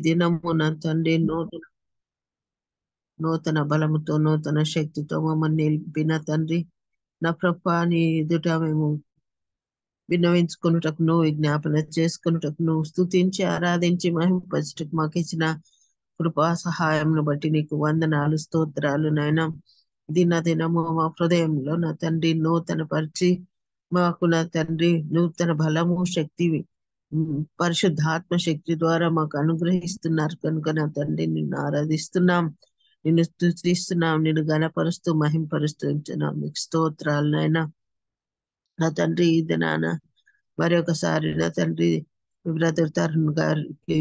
దినము నా తండ్రి నూతన బలముతో నూతన శక్తితో మమ్మల్ని నిలిపిన తండ్రి నా ప్రభా నీ ఎదుట మేము విన్నవించుకున్నటకును విజ్ఞాపన చేసుకున్నటకును స్తుతించి ఆరాధించి మహింపరచుటకు మాకు ఇచ్చిన కృపా సహాయంను బట్టి నీకు వందనాలు స్తోత్రాలు నాయన దినము మా హృదయంలో నా తండ్రి నూతన పరిచి మాకు నా తండ్రి నూతన బలము శక్తి పరిశుద్ధాత్మ శక్తి ద్వారా మాకు అనుగ్రహిస్తున్నారు కనుక నా తండ్రి నిన్ను ఆరాధిస్తున్నాం, నిన్ను స్తుతిస్తున్నాం, నిన్ను గణపరుస్తూ మహింపరుస్తూ ఉంటున్నాం. మీకు స్తోత్రాలు నాయన. నా తండ్రి ఈ దినాన మరి ఒకసారి నా తండ్రి బ్రదర్ తరుణ్ గారికి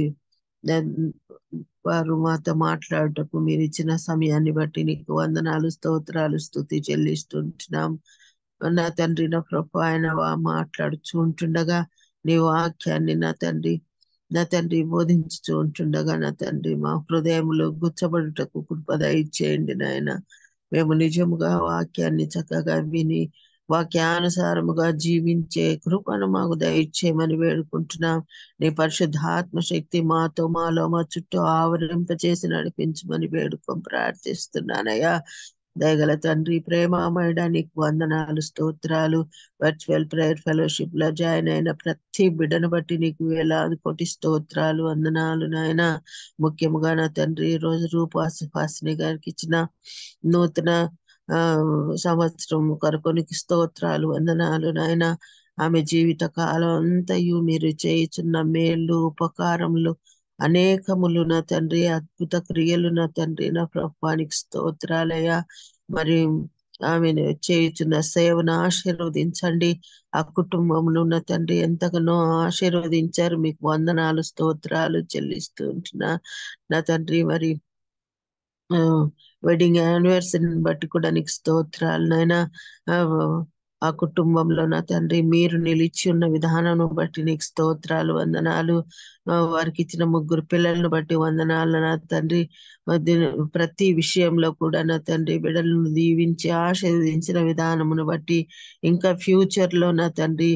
వారు మాతో మాట్లాడటకు మీరు ఇచ్చిన సమయాన్ని బట్టి నీకు వందనాలు స్తోత్రాలు స్తుతి చెల్లిస్తుంటున్నాం. నా తండ్రి నా ప్రభు ఆయన మాట్లాడుచూ ఉంటుండగా నీ వాక్యాన్ని నా తండ్రి బోధించుతూ ఉంటుండగా నా తండ్రి మా హృదయంలో గుచ్చబడుటకు కృప దయచేయండి నాయన. మేము నిజముగా వాక్యాన్ని చక్కగా విని వాక్యానుసారముగా జీవించే కృపను మాకు దయచేయమని వేడుకుంటున్నాం. నీ పరిశుద్ధాత్మ శక్తి మాలో మా చుట్టూ ఆవరింపచేసి నడిపించమని ప్రార్థిస్తున్నానయ్యా. దయగల తండ్రి ప్రేమమయడానికి వందనాలు స్తోత్రాలు. వర్చువల్ ప్రేయర్ ఫెలోషిప్ లో జాయిన్ అయిన ప్రతి బిడ్డను బట్టి నీకు వేలాది కోటి స్తోత్రాలు వందనాలు నాయన. ముఖ్యంగా నా తండ్రి ఈ రోజు రూపాసిని గారికి ఇచ్చిన నూతన సంవత్సరం కొరకు నీకు స్తోత్రాలు వందనాలు నాయన. ఆమె జీవిత కాలం అంతయు మీరు చేయుచున్న మేళ్ళు ఉపకారములు అనేకములు నా తండ్రి, అద్భుత క్రియలు నా తండ్రి నా ప్రభువానికి స్తోత్రాలయ్యా. మరి ఆమెను చేయుచున్న సేవను ఆశీర్వదించండి. ఆ కుటుంబమును నా తండ్రి ఎంతగానో ఆశీర్వదించారు. మీకు వందనాలు స్తోత్రాలు చెల్లిస్తూ ఉంటున్నా నా తండ్రి. మరి వెడ్డింగ్ యానివర్సరీని బట్టి కూడా నీకు స్తోత్రాలు నాయన. ఆ కుటుంబంలో నా తండ్రి మీరు నిలిచి ఉన్న విధానం బట్టి నీకు స్తోత్రాలు వందనాలు. వారికి ఇచ్చిన 3 పిల్లలను బట్టి వందనాలు నా తండ్రి. ప్రతి విషయంలో కూడా నా తండ్రి బిడ్డలను దీవించి ఆశీర్వదించిన విధానమును బట్టి ఇంకా ఫ్యూచర్ లో నా తండ్రి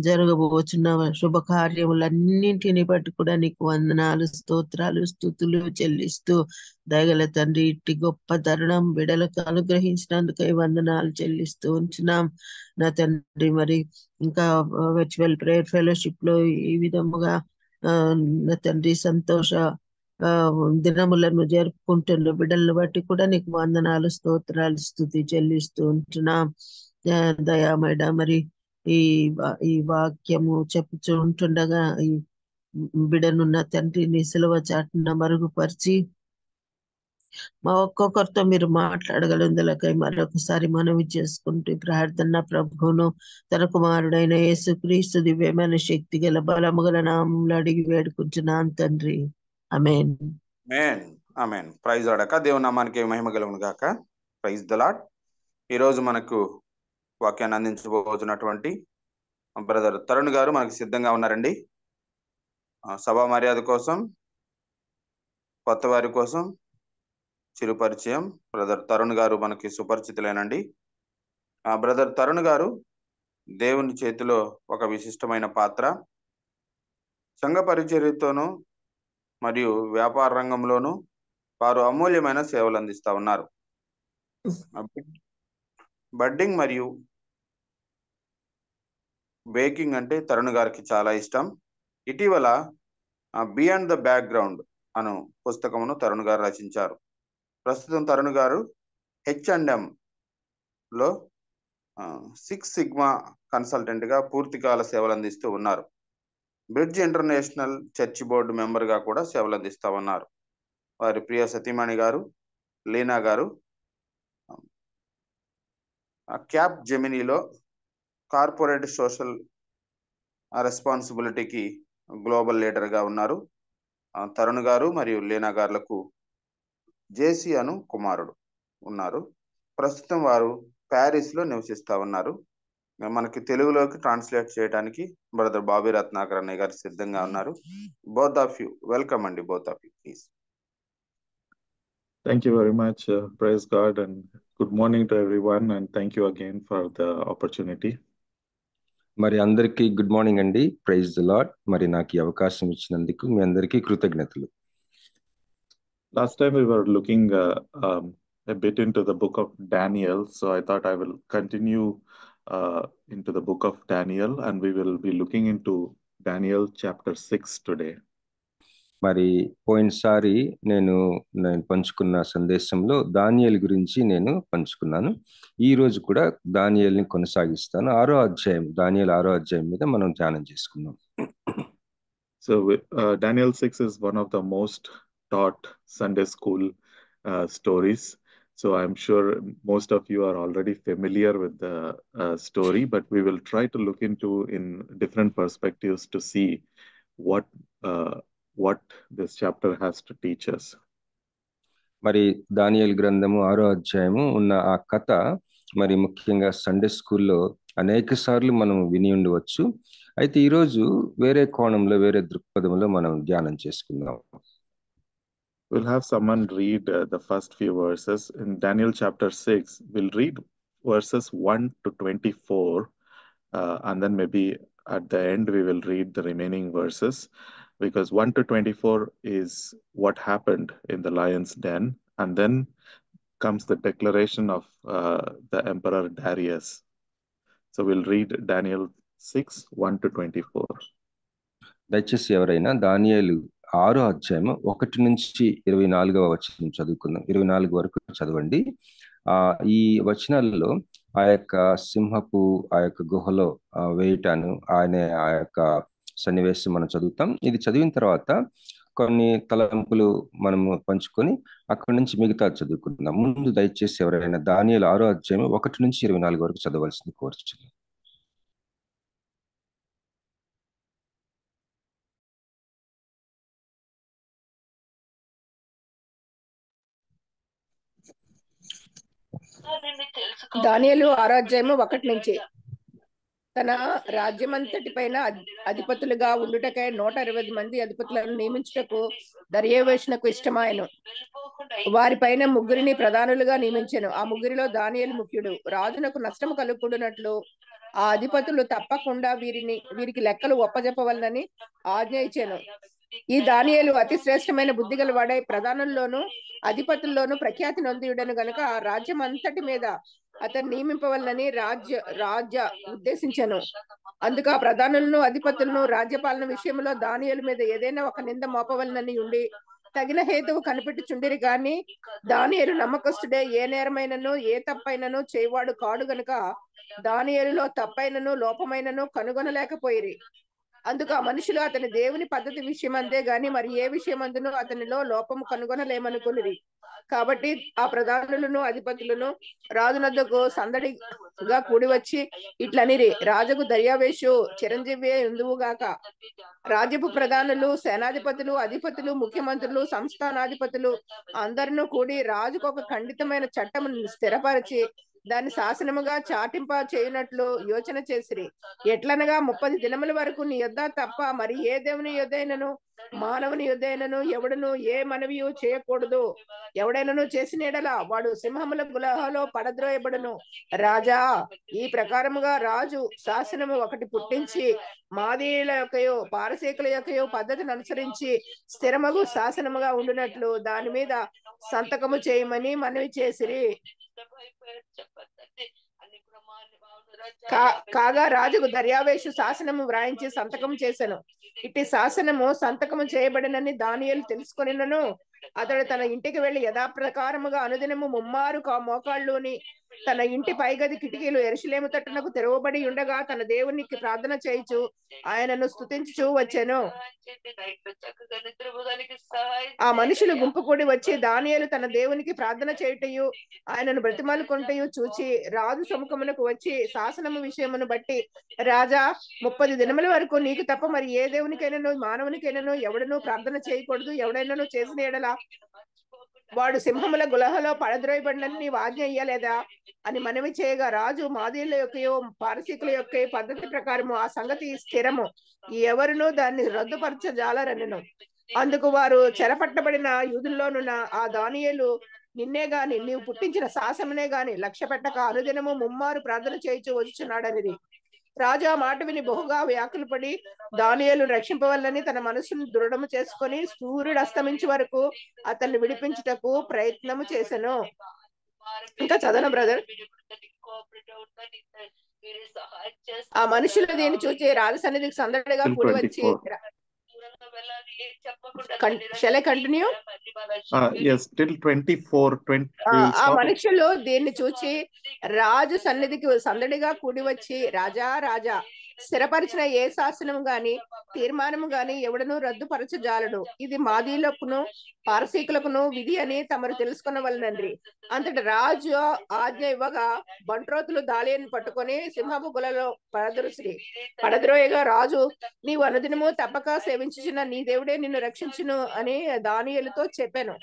జరగబోచున్న శుభకార్యములన్నింటిని బట్టి కూడా నీకు వందనాలు స్తోత్రాలు స్తుతులు చెల్లిస్తూ దయగల తండ్రి ఇట్టి గొప్ప తరుణం బిడలకు అనుగ్రహించినందుకై వందనాలు చెల్లిస్తూ ఉంచున్నాం నా తండ్రి. మరి ఇంకా వర్చువల్ ప్రేయర్ ఫెలోషిప్ లో ఈ విధముగా నా తండ్రి సంతోష దినములను జరుపుకుంటున్న బిడ్డలను బట్టి కూడా నీకు వందనాలు స్తోత్రాలు స్తుతి చెల్లిస్తూ ఉంటున్నాం దయామేడ. మరి ఈ వాక్యము చెప్పుచూ ఉంటుండగా ఈ బిడనున్న తండ్రిని సిలువ చాటున మరుగుపరిచి మా ఒక్కొక్కరితో మీరు మాట్లాడగలందులకై మరొకసారి మనవి చేసుకుంటూ ప్రార్థన ప్రభువును తన కుమారుడైన యేసుక్రీస్తు దివ్యమైన శక్తి గల బలము గల నామములో అడిగి వేడుకుంటున్నాను తండ్రి. ఆమేన్. ఆమేన్. ప్రైజ్ అడక దేవుని నామానికి మహిమ కలుగును గాక. Praise the Lord. ఈరోజు మనకు వాక్యాన్ని అందించబోతున్నటువంటి బ్రదర్ తరుణ్ గారు మనకు సిద్ధంగా ఉన్నారండి. సభా మర్యాద కోసం, కొత్త వారి కోసం చిరు పరిచయం. బ్రదర్ తరుణ్ గారు మనకి సుపరిచితులేనండి. బ్రదర్ తరుణ్ గారు దేవుని చేతిలో ఒక విశిష్టమైన పాత్ర. సంఘ పరిచర్యతోనూ మరియు వ్యాపార రంగంలోనూ వారు అమూల్యమైన సేవలు అందిస్తా ఉన్నారు. బడ్డింగ్ మరియు బేకింగ్ అంటే తరుణ్ గారికి చాలా ఇష్టం. ఇటీవల బియాండ్ ద బ్యాక్గ్రౌండ్ అను పుస్తకమును తరుణ్ గారు రచించారు. ప్రస్తుతం తరుణ్ గారు H&M లో 6 సిగ్మా కన్సల్టెంట్ గా పూర్తికాల సేవలు అందిస్తూ ఉన్నారు. Bridge international church board member గా కూడా సేవలు అందిస్తా ఉన్నారు. వారి ప్రియ సతీమణి గారు లీనా గారు క్యాప్ జెమినీలో కార్పొరేట్ సోషల్ రెస్పాన్సిబిలిటీకి గ్లోబల్ లీడర్ గా ఉన్నారు. తరుణ్ గారు మరియు లీనా గారులకు జేసీ అను కుమారుడు ఉన్నారు. ప్రస్తుతం వారు ప్యారిస్ లో నివసిస్తా ఉన్నారు. మనకి తెలుగులోకి ట్రాన్స్లేట్ చేయడానికి బ్రదర్ బాబీ రత్నాకర్ అన్నయ్య గారు సిద్ధంగా ఉన్నారు. బోత్ ఆఫ్ యూ వెల్కమ్ అండి. Both of you please. Thank you very much. Praise God and good morning to everyone, and thank you again for the opportunity. మరి అందరికీ గుడ్ మార్నింగ్ అండి. Praise the Lord. మరి నాకు ఈ అవకాశం ఇచ్చినందుకు మీ అందరికీ కృతజ్ఞతలు. Last time we were looking a bit into the book of Daniel, so I thought I will continue into the book of Daniel, and we will be looking into Daniel chapter 6 today. మరి పోయినసారి నేను పంచుకున్న సందేశంలో దానియేలు గురించి నేను పంచుకున్నాను. ఈ రోజు కూడా దానియేలుని కొనసాగిస్తాను. దానియేలు 6వ అధ్యాయం మీద మనం ధ్యానం చేసుకుందాం. So Daniel 6 is one of the most taught Sunday school stories. So I'm sure most of you are already familiar with the story, but we will try to look into in different perspectives to see what this chapter has to teach us. మరి దానియేలు గ్రంథము 6వ అధ్యాయము ఉన్న ఆ కథ మరి ముఖ్యంగా సండే స్కూల్లో అనేక సార్లు మనం విని ఉండవచ్చు. అయితే ఈరోజు వేరే కోణంలో, వేరే దృక్పథంలో మనం ధ్యానం చేసుకుందాం. We'll have someone read the first few verses. In Daniel chapter 6, we'll read verses 1 to 24, and then maybe at the end we will read the remaining verses, because 1 to 24 is what happened in the lion's den, and then comes the declaration of the Emperor Darius. So we'll read Daniel 6, 1 to 24. దయచేసి ఎవరైనా దానియేలు 6వ అధ్యాయం 1 నుంచి 24వ వచనం చదువుకుందాం. 24 వరకు చదవండి. ఈ వచనాలలో ఆ యొక్క సింహపు ఆ యొక్క గుహలో వేయటాను అనే ఆ యొక్క సన్నివేశం మనం చదువుతాం. ఇది చదివిన తర్వాత కొన్ని తలంపులు మనము పంచుకొని అక్కడి నుంచి మిగతా చదువుకుందాం. ముందు దయచేసి ఎవరైనా దానియేలు 6వ అధ్యాయం 1 నుంచి 24 వరకు చదవాల్సింది కోరుచున్నాను. దానియేలు 6వ అధ్యాయము 1 నుంచి. తన రాజ్యమంతటి పైన అధిపతులుగా ఉండుటకై 120 మంది అధిపతులను నియమించుటకు దర్యావేషునకు ఇష్టమాయెను. వారి పైన 3 ప్రధానులుగా నియమించెను. ఆ 3 దానియేలు ముఖ్యుడు. రాజునకు నష్టము కలుగుకున్నట్లు ఆ అధిపతులు తప్పకుండా వీరికి లెక్కలు ఒప్పజెప్పవలనని ఆజ్ఞ ఇచ్చెను. ఈ దానియేలు అతి శ్రేష్టమైన బుద్ధి గలవాడై ప్రధానుల్లోనూ అధిపతుల్లోనూ ప్రఖ్యాతి నొందియుడను గనుక ఆ రాజ్యం అంతటి మీద అతను నియమింపవలనని రాజ ఉద్దేశించెను. అందుకు ఆ ప్రధానులను అధిపతులను రాజ్యపాలన విషయంలో దానియేలు మీద ఏదైనా ఒక నింద మోపవలనని ఉండి తగిన హేతువు కనిపెట్టుచుండిరి గాని దానియేలు నమ్మకస్తుడే, ఏ నేరమైనను ఏ తప్పైనను చేయవాడు కాడు గనుక దానియేలులో తప్పైనను లోపమైనను కనుగొనలేకపోయిరి. అందుకు ఆ మనుషులు అతని దేవుని పద్ధతి విషయం అంతే గాని మరి ఏ విషయమందును అతనిలో లోపము కనుగొనలేమనుకునిరి. కాబట్టి ఆ ప్రధానులను అధిపతులను రాజునద్దకు సందడిగా కూడి వచ్చి ఇట్లనిరి: రాజుకు దర్యావేషు చిరంజీవి ఉందువుగాక. రాజ్యపు ప్రధానులు, సేనాధిపతులు, అధిపతులు, ముఖ్యమంత్రులు, సంస్థానాధిపతులు అందరినూ కూడి రాజుకు ఒక ఖండితమైన చట్టం స్థిరపరిచి దాన్ని శాసనముగా చాటింప చేయునట్లు యోచన చేసిరి. ఎట్లనగా 30 దినముల వరకు నీ యొద్ద తప్ప మరి ఏ దేవుని యొద్దైనను మానవుని యొద్దైనను ఎవడును ఏ మనవియు చేయకూడదు. ఎవడైనను చేసిన ఎడల వాడు సింహముల గుహలో పడద్రోయబడును. రాజా, ఈ ప్రకారముగా రాజు శాసనము ఒకటి పుట్టించి మాదీయుల యొక్కయో పారసీకుల యొక్కయో పద్ధతిని అనుసరించి స్థిరమగు శాసనముగా ఉండునట్లు దాని మీద సంతకము చేయమని మనవి చేసిరి. కాగా రాజుకు దర్యావేషు శాసనము వ్రాయించి సంతకం చేసెను. ఇట్టి శాసనము సంతకము చేయబడినని దానియేలు తెలుసుకొనినను అతడు తన ఇంటికి వెళ్లి యథాప్రకారముగా అనుదినము 3 మోకాళ్ళుని తన ఇంటి పైగది కిటికీలు యెరూషలేము తట్టునకు తెరవబడి ఉండగా తన దేవునికి ప్రార్థన చేయుచు ఆయనను స్తుతించుచూ వచ్చెను. ఆ మనుషులు గుంపు కూడి వచ్చి దానియేలు తన దేవునికి ప్రార్థన చేయుటయు ఆయనను బ్రతిమాలుకొనుటయు చూచి రాజు సముఖమునకు వచ్చి శాసనము విషయమును బట్టి, రాజా, 30 దినముల వరకు నీకు తప్ప మరి ఏ దేవునికైనాను మానవునికైనాను ఎవడనూ ప్రార్థన చేయకూడదు. ఎవడైనాను చేసిన ఎడల వాడు సింహముల గుహలో పడద్రోయబడినని నీవు ఆజ్ఞ ఇయ్యలేదా అని మనవి చేయగా రాజు మాదీయుల యొక్కయో పారసీకుల యొక్క పద్ధతి ప్రకారము ఆ సంగతి స్థిరము, ఎవరునూ దాన్ని రద్దుపరచజాలరనెను. అందుకు వారు చెరపట్టబడిన యూదుల్లోనున్న ఆ దానియేలు నిన్నే గాని నీవు పుట్టించిన శాసనమే గాని లక్ష్య పెట్టక అనుదినము 3 ప్రార్థన చేయుచు వచ్చుచున్నాడనిది. రాజు ఆ మాట విని బహుగా వ్యాకులపడి దానియేలు రక్షింపవల్లని తన మనసును దృఢము చేసుకొని సూర్యుడు అస్తమించే వరకు అతన్ని విడిపించుటకు ప్రయత్నము చేసెను. ఇంకా చదవను బ్రదర్. ఆ మనుషులు దీన్ని చూచి రాజు సన్నిధికి సందడిగా Till కూడి వచ్చి 24. Shall I continue? Yes, till 24. We will ఆ stop. మనుషులు దీన్ని చూచి రాజు సన్నిధికి సందడిగా కూడి వచ్చి, రాజా రాజా, స్థిరపరిచిన ఏ శాసనం గాని తీర్మానము గాని ఎవడను రద్దుపరచజాలడు. ఇది మాదీలకును పారసీకులకును విధి అని తమరు తెలుసుకునవలనండ్రి. అంతటి రాజు ఆజ్ఞ ఇవ్వగా బంట్రోతులు దానియేలును పట్టుకొని సింహపు గులలో పడద్రోయగా రాజు, నీవు అనుదినము తప్పక సేవించుచున్న నీ దేవుడే నిన్ను రక్షించును అని దానియేలుతో చెప్పాను.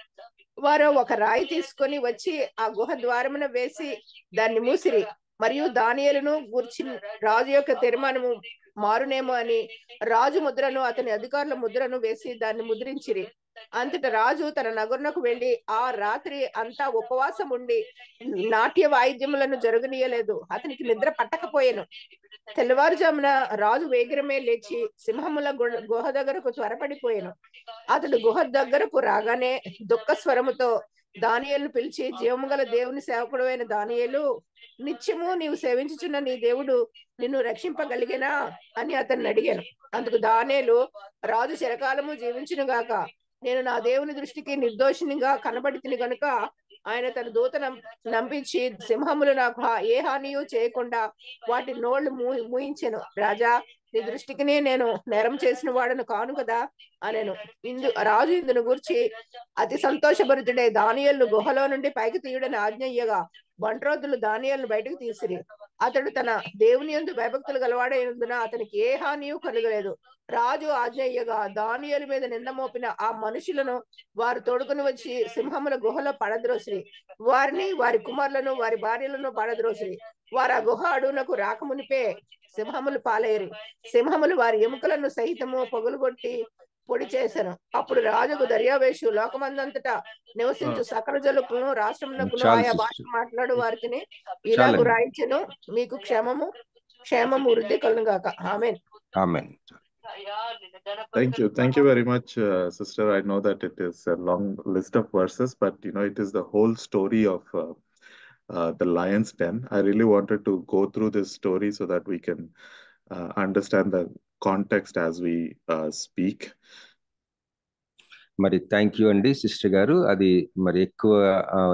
వారు ఒక రాయి తీసుకొని వచ్చి ఆ గుహ ద్వారమున వేసి దాన్ని మూసిరి. మరియు దానియేలును గూర్చి రాజు యొక్క తీర్మానము మారునేమో అని రాజు ముద్రను అతని అధికారుల ముద్రను వేసి దాన్ని ముద్రించిరి. అంతట రాజు తన నగరునకు వెళ్లి ఆ రాత్రి అంతా ఉపవాసం ఉండి నాట్య వాయిద్యములను జరగనీయలేదు. అతనికి నిద్ర పట్టకపోయాను. తెల్లవారుజామున రాజు వేగిరమే లేచి సింహముల గుహ దగ్గరకు త్వరపడిపోయాను. అతడు గుహ దగ్గరకు రాగానే దుఃఖ స్వరముతో దానియేలును పిలిచి, జీవము గల దేవుని సేవకుడు అయిన దానియేలు, నిత్యము నీవు సేవించుచున్న నీ దేవుడు నిన్ను రక్షింపగలిగేనా అని అతన్ని అడిగాను. అందుకు దానియేలు, రాజు చిరకాలము జీవించును గాక, నేను నా దేవుని దృష్టికి నిర్దోషినిగా కనబడితిని గనుక ఆయన తన దూత నంపించి సింహములు నాకు ఏ హానియు చేయకుండా వాటి నోళ్లు మూయించెను. రాజా, నీ దృష్టికి నేను నేరం చేసిన వాడను కాను కదా అనెను. రాజు ఇందును గూర్చి అతి సంతోషభరితుడే దానియేలును గుహలో నుండి పైకి తీయుడని ఆజ్ఞ ఇయ్యగా బంట్రోతులు దానియేలును బయటకు తీసిరి. అతడు తన దేవుని యందు భయభక్తులు గలవాడైనందున అతనికి ఏ హానియు కలగలేదు. రాజు ఆజ్ఞ ఇయ్యగా దానియేలు మీద నింద మోపిన ఆ మనుషులను వారు తోడుకుని వచ్చి సింహముల గుహలో పడద్రోసిరి. వారిని, వారి కుమారులను, వారి భార్యలను పడద్రోసిరి. వారు ఆ గుహ అడుగునకు రాకమునిపే సింహములు పాలేరి. సింహములు వారి ఎముకలను సహితము పగులుగొట్టి పొడి చేశాను. అప్పుడు రాజుకు దర్యావేషు లోకమందంతటా నివసించు సకల జనులను రాష్ట్రమునకును ఆయా భాష మాట్లాడు వారికి ఇలాగు రాయించెను, మీకు క్షేమము వృద్ధి కలుగును గాక. ఆమేన్. ఆమేన్. Thank you very much, sister. I know that it is a long list of verses, but it is the whole story of the lion's den. I really wanted to go through this story so that we can understand the context as we speak. మరి thank you అండి sister గారు. అది మరి ఎక్కువ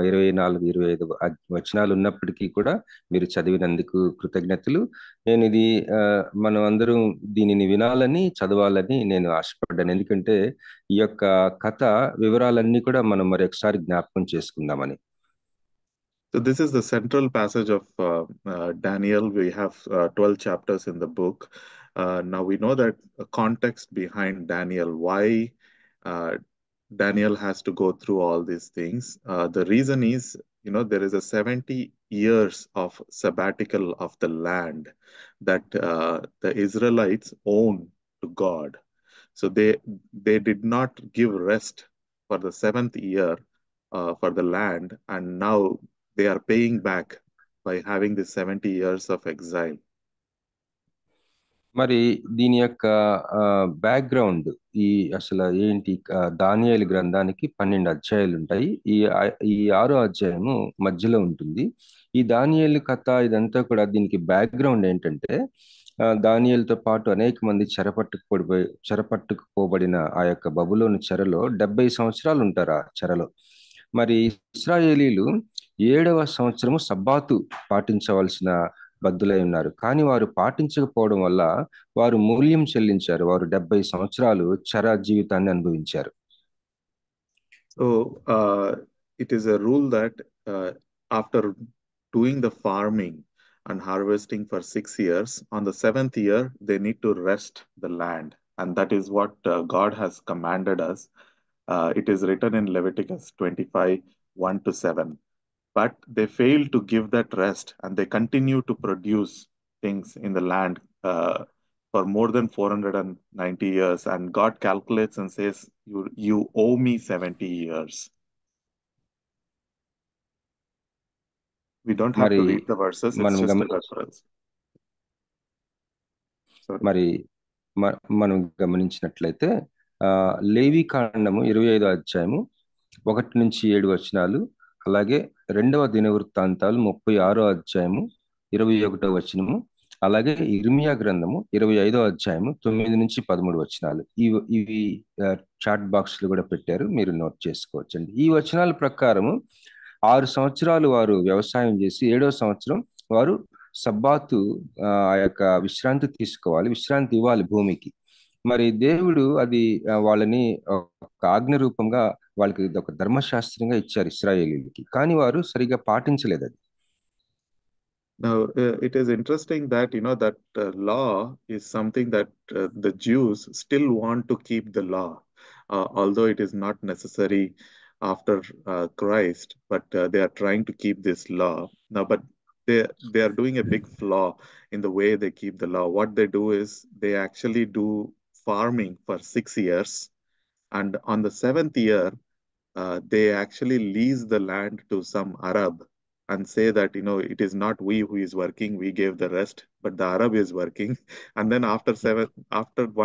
24-25 వచనాలు ఉన్నప్పటికీ కూడా మీరు చదివినందుకు కృతజ్ఞతలు. నేను ఇది మనం అందరం దీనిని వినాలని, చదవాలని నేను ఆశపడ్డాను. ఎందుకంటే ఈ యొక్క కథ వివరాలన్నీ కూడా మనం మరి ఒకసారి జ్ఞాపకం చేసుకుందామని. So this is the central passage of Daniel. We have 12 chapters in the book. Now we know that the context behind Daniel, why Daniel has to go through all these things. The reason is, there is a 70 years of sabbatical of the land that the Israelites own to God. So they did not give rest for the 7th year for the land, and now they are paying back by having the 70 years of exile. మరి దీని యొక్క background అసలు ఏంటి? దానియేలు గ్రంథానికి 12 అధ్యాయాలు ఉంటాయి. ఈ 6వ అధ్యాయము మధ్యలో ఉంటుంది. ఈ దానియేలు కథ ఇదంతా కూడా దీనికి బ్యాక్గ్రౌండ్ ఏంటంటే, దానియేలుతో పాటు అనేక మంది చెరపట్టుకుపోబడిన ఆ యొక్క బబులోను చెరలో 70 సంవత్సరాలు ఉంటారు. ఆ చెరలో మరి ఇశ్రాయేలీలు 7వ సంవత్సరము సబ్బాతు పాటించవలసిన బద్దులై ఉన్నారు. కానీ వారు పాటించకపోవడం వల్ల వారు మూల్యం చెల్లించారు. వారు 70 సంవత్సరాలు చెర జీవితాన్ని అనుభవించారు. So it is a rule that after doing the farming and harvesting for 6 years, on the 7th year they need to rest the land, and that is what God has commanded us. It is written in Leviticus 25:1-7. But they failed to give that rest, and they continue to produce things in the land for more than 490 years. And God calculates and says, you owe me 70 years. We don't have to read the verses, it's just a reference. మరి మనం గమనించినట్లయితే లేవి కాండము 25వ అధ్యాయము 1-7 వచనాలు, అలాగే 2వ దినవృత్తాంతాలు 36వ అధ్యాయము 21వ వచనము, అలాగే ఇర్మియా గ్రంథము 25వ అధ్యాయము 9-13 వచనాలు. ఇవి చాట్ బాక్స్లు కూడా పెట్టారు, మీరు నోట్ చేసుకోవచ్చండి. ఈ వచనాల ప్రకారము 6 సంవత్సరాలు వారు వ్యవసాయం చేసి 7వ సంవత్సరం వారు సబ్బాతు ఆ యొక్క విశ్రాంతి తీసుకోవాలి, విశ్రాంతి ఇవ్వాలి భూమికి. మరి దేవుడు అది వాళ్ళని ఒక ఆజ్ఞ రూపంగా వాళ్ళకి ఒక ధర్మశాస్త్రంగా ఇచ్చారు ఇశ్రాయేలీలకి, కానీ వారు సరిగా పాటించలేదు అది. Now, it is interesting that, that law is something that the Jews still want to keep the law, although it is not necessary after Christ, but they are trying to keep this law. Now, but they are doing a big flaw in the way they keep the law. What they do is they actually do farming for 6 years, and on the 7th year, they actually lease the land to some Arab and say that, it is not we who is working, we gave the rest, but the Arab is working. And then after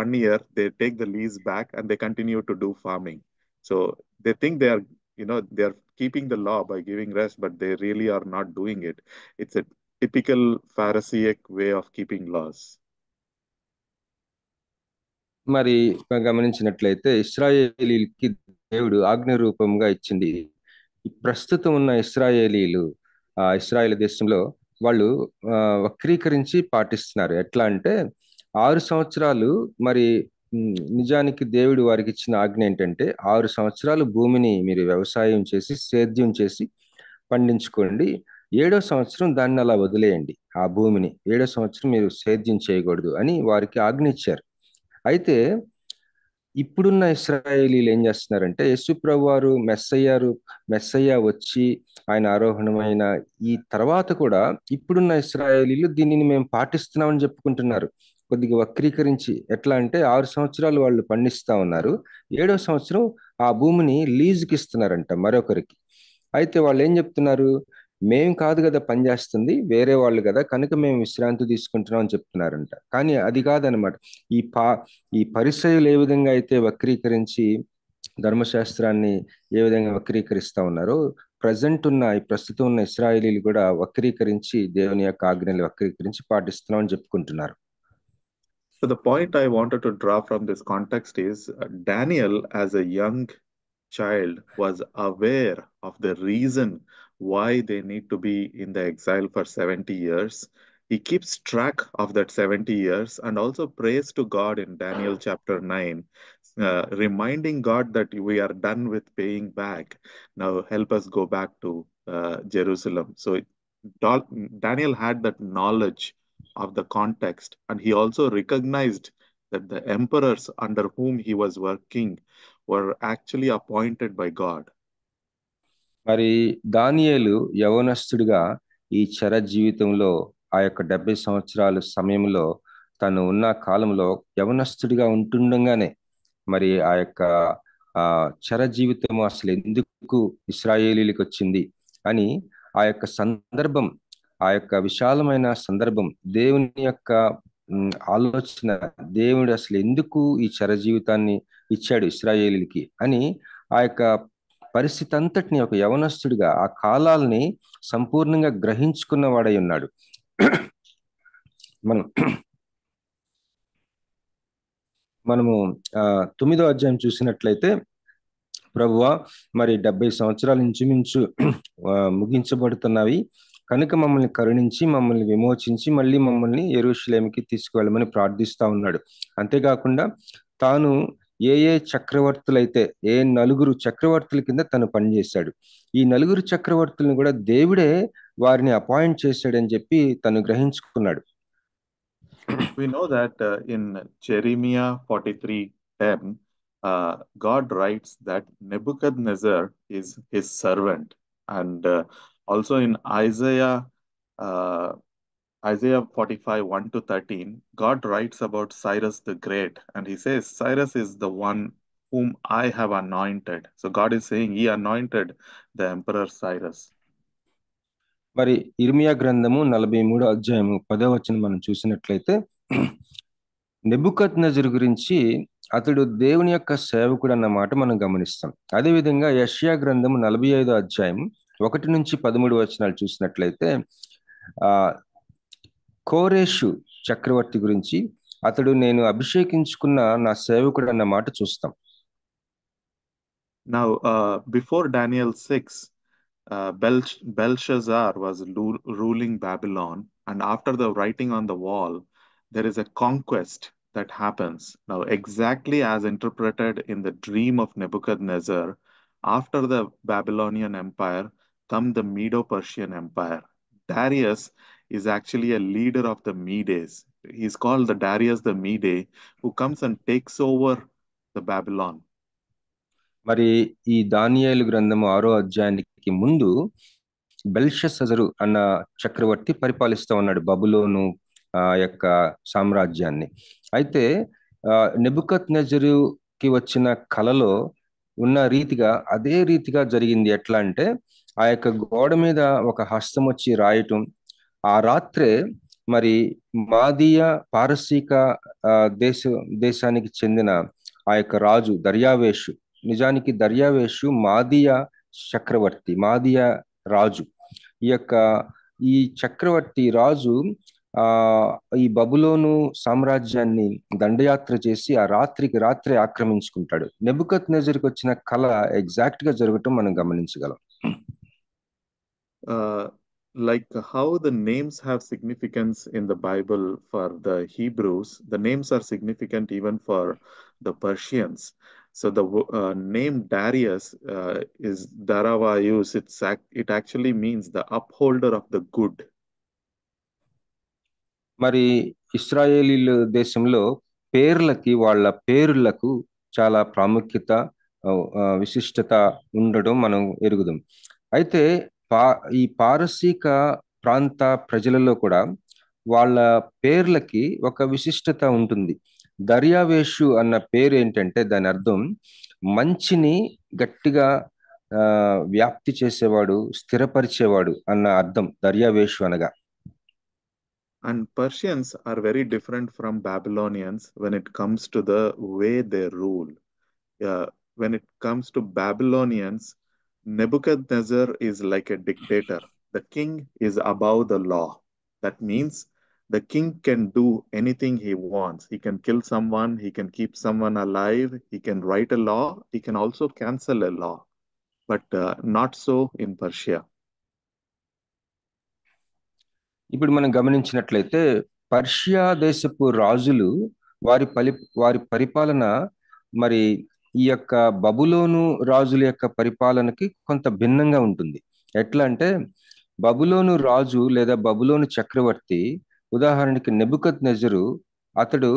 1 year, they take the lease back and they continue to do farming. So they think they are keeping the law by giving rest, but they really are not doing it. It's a typical Pharisaic way of keeping laws. మరి గమనించినట్లయితే ఇశ్రాయేలీలకి దేవుడు ఆజ్ఞ రూపంగా ఇచ్చింది. ప్రస్తుతం ఉన్న ఇశ్రాయేలీలు ఇశ్రాయేల్ దేశంలో వాళ్ళు వక్రీకరించి పాటిస్తున్నారు. ఎట్లా అంటే 6 సంవత్సరాలు మరి నిజానికి దేవుడు వారికి ఇచ్చిన ఆజ్ఞ ఏంటంటే 6 సంవత్సరాలు భూమిని మీరు వ్యవసాయం చేసి సేద్యం చేసి పండించుకోండి, 7వ సంవత్సరం దాన్ని అలా వదిలేయండి, ఆ భూమిని 7వ సంవత్సరం మీరు సేద్యం చేయకూడదు అని వారికి ఆజ్ఞ ఇచ్చారు. అయితే ఇప్పుడున్న ఇశ్రాయేలీలు ఏం చేస్తున్నారంటే యేసుప్రభు వారు మెస్సయ్య వచ్చి ఆయన ఆరోహణమైన ఈ తర్వాత కూడా ఇప్పుడున్న ఇశ్రాయేలీలు దీనిని మేము పాటిస్తున్నామని చెప్పుకుంటున్నారు, కొద్దిగా వక్రీకరించి. ఎట్లా అంటే 6 సంవత్సరాలు వాళ్ళు పండిస్తా ఉన్నారు, 7వ సంవత్సరం ఆ భూమిని లీజుకి ఇస్తున్నారంట మరొకరికి. అయితే వాళ్ళు ఏం చెప్తున్నారు, మేము కాదు కదా పనిచేస్తుంది, వేరే వాళ్ళు కదా, కనుక మేము విశ్రాంతి తీసుకుంటున్నాం అని చెప్తున్నారంట. కానీ అది కాదనమాట. ఈ పరిసయ్యులు ఏ విధంగా అయితే వక్రీకరించి ధర్మశాస్త్రాన్ని ఏ విధంగా వక్రీకరిస్తా ఉన్నారో ప్రస్తుతం ఉన్న ఇశ్రాయేలీలు కూడా వక్రీకరించి దేవుని యొక్క ఆజ్ఞలు వక్రీకరించి పాటిస్తున్నాం అని చెప్పుకుంటున్నారు. So the point I wanted to draw from this context is Daniel, as a young child, was aware of the reason why they need to be in the exile for 70 years. He keeps track of that 70 years and also prays to God in Daniel chapter 9, reminding God that we are done with paying back. Now help us go back to Jerusalem. So Daniel had that knowledge of the context, and he also recognized that the emperors under whom he was working were actually appointed by God. మరి దానియేలు యవనస్తుడిగా ఈ చెర జీవితంలో ఆ యొక్క 70 సంవత్సరాల సమయంలో తను ఉన్న కాలంలో యవనస్తుడిగా ఉంటుండగానే మరి ఆ యొక్క చెర జీవితం అసలు ఎందుకు ఇశ్రాయేలీలకు వచ్చింది అని ఆ యొక్క సందర్భం, ఆ యొక్క విశాలమైన సందర్భం, దేవుని యొక్క ఆలోచన, దేవుడు అసలు ఎందుకు ఈ చెర జీవితాన్ని ఇచ్చాడు ఇశ్రాయేలీలకి అని ఆ యొక్క పరిస్థితి అంతటిని ఒక యవనస్తుడిగా ఆ కాలాలని సంపూర్ణంగా గ్రహించుకున్న వాడై ఉన్నాడు. మనము 9వ అధ్యాయం చూసినట్లయితే, ప్రభువా మరి 70 సంవత్సరాల ఇంచుమించు ముగించబడుతున్నవి, కనుక మమ్మల్ని కరుణించి మమ్మల్ని విమోచించి మళ్ళీ మమ్మల్ని యెరూషలేముకి తీసుకువెళ్ళమని ప్రార్థిస్తా ఉన్నాడు. అంతేకాకుండా తాను ఏ చక్రవర్తులైతే 4 చక్రవర్తుల కింద తను పనిచేశాడు, ఈ 4 చక్రవర్తులను కూడా దేవుడే వారిని అపాయింట్ చేశాడని చెప్పి తను గ్రహించుకున్నాడు. We know that in Jeremiah 43:10, God writes that Nebuchadnezzar is his servant, and also in Isaiah 45:1-13, God writes about Cyrus the Great, and he says, Cyrus is the one whom I have anointed. So God is saying he anointed the emperor Cyrus. మరి ఇర్మియా గ్రంథము 43వ అధ్యాయము 10వ వచనం మనం చూసినట్లయితే, నెబుకద్నెజరు గురించి అతడు దేవుని యొక్క సేవకుడు అన్న మాట మనం గమనిస్తాం. అదేవిధంగా యెషయా గ్రంథము 45 అధ్యాయం 1 నుంచి 13 వచనాలు చూసినట్లయితే కోరేషు చక్రవర్తి గురించి అతడు నేను అభిషేకించుకున్న నా సేవకుడు అన్న మాట చూస్తాం. Now, before Daniel 6, Belshazzar was ruling Babylon, and after the writing on the wall, there is a conquest that happens. Now, exactly as interpreted in the dream of Nebuchadnezzar, after the Babylonian Empire come the Medo-Persian Empire. Darius is actually a leader of the Medes. He's called the Darius the Mede, who comes and takes over the Babylon. మరి ఈ దానియేలు గ్రంథము 6వ అధ్యాయానికి ముందు బెల్షస్సజరు అన్న చక్రవర్తి పరిపాలిస్తూ ఉన్నాడు బబులోను యొక్క సామ్రాజ్యాన్ని. అయితే నెబుకద్నెజరుకి వచ్చిన కలలో ఉన్న రీతిగా అదే రీతిగా జరిగింది. ఎట్లా అంటే ఆ యొక్క గోడ మీద ఒక హస్తం వచ్చి రాయటం, ఆ రాత్రే మరి మాదీయ పారసీక దేశానికి చెందిన ఆ యొక్క రాజు దర్యావేషు, నిజానికి దర్యావేషు మాదీయ చక్రవర్తి, మాదీయ రాజు. ఈ చక్రవర్తి రాజు ఈ బబులోను సామ్రాజ్యాన్ని దండయాత్ర చేసి ఆ రాత్రికి రాత్రే ఆక్రమించుకుంటాడు. నెబుకద్నెజరుకి వచ్చిన కళ ఎగ్జాక్ట్ గా జరగటం మనం గమనించగలం. Like how the names have significance in the Bible for the Hebrews, the names are significant even for the Persians. So the name Darius is Daravayus. It actually means the upholder of the good. మరి ఇశ్రాయేలీల దేశంలో వాళ్ళ పేర్లకు చాలా ప్రాముఖ్యత, విశిష్టత ఉండడం మనం ఎరుగుదాం. అయితే ఈ పారసీక ప్రాంత ప్రజలలో కూడా వాళ్ళ పేర్లకి ఒక విశిష్టత ఉంటుంది. దర్యావేషు అన్న పేరు ఏంటంటే దాని అర్థం మంచిని గట్టిగా వ్యాప్తి చేసేవాడు, స్థిరపరిచేవాడు అన్న అర్థం దర్యావేషు అనగా. And Persians are very different from Babylonians when it comes to the way they rule. When it comes to Babylonians, Nebuchadnezzar is like a dictator. The king is above the law. That means the king can do anything he wants. He can kill someone, he can keep someone alive, he can write a law, he can also cancel a law. But not so in Persia. ఇప్పుడు మనం గమనించినట్లయితే Persia దేశపు రాజులు వారి పరిపాలన మరి ఈ యొక్క బబులోను రాజుల యొక్క పరిపాలనకి కొంత భిన్నంగా ఉంటుంది. ఎట్లా అంటే బబులోను రాజు లేదా బబులోను చక్రవర్తి, ఉదాహరణకి నెబుకద్నెజరు, అతడు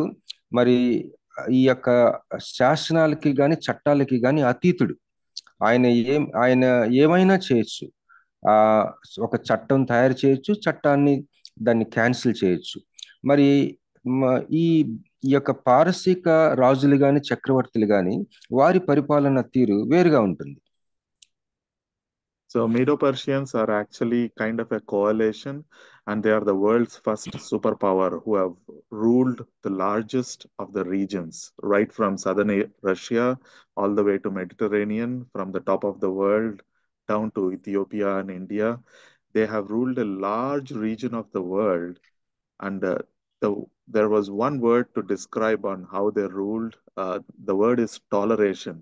మరి ఈ యొక్క శాసనాలకి గాని చట్టాలకి గాని అతీతుడు. ఆయన ఏమైనా చేయొచ్చు. ఒక చట్టం తయారు చేయొచ్చు, దాన్ని క్యాన్సిల్ చేయొచ్చు. మరి ఈ యొక్క పారసీక రాజులు గాని చక్రవర్తులు గాని వారి పరిపాలన తీరు వేరుగా ఉంటుంది. So Medo-Persians are actually kind of a coalition, and they are the world's first superpower who have ruled the largest of the regions, right from southern Russia all the way to Mediterranean, from the top of the world down to Ethiopia and India. They have ruled a large region of the world, and there was one word to describe on how they ruled. The word is toleration.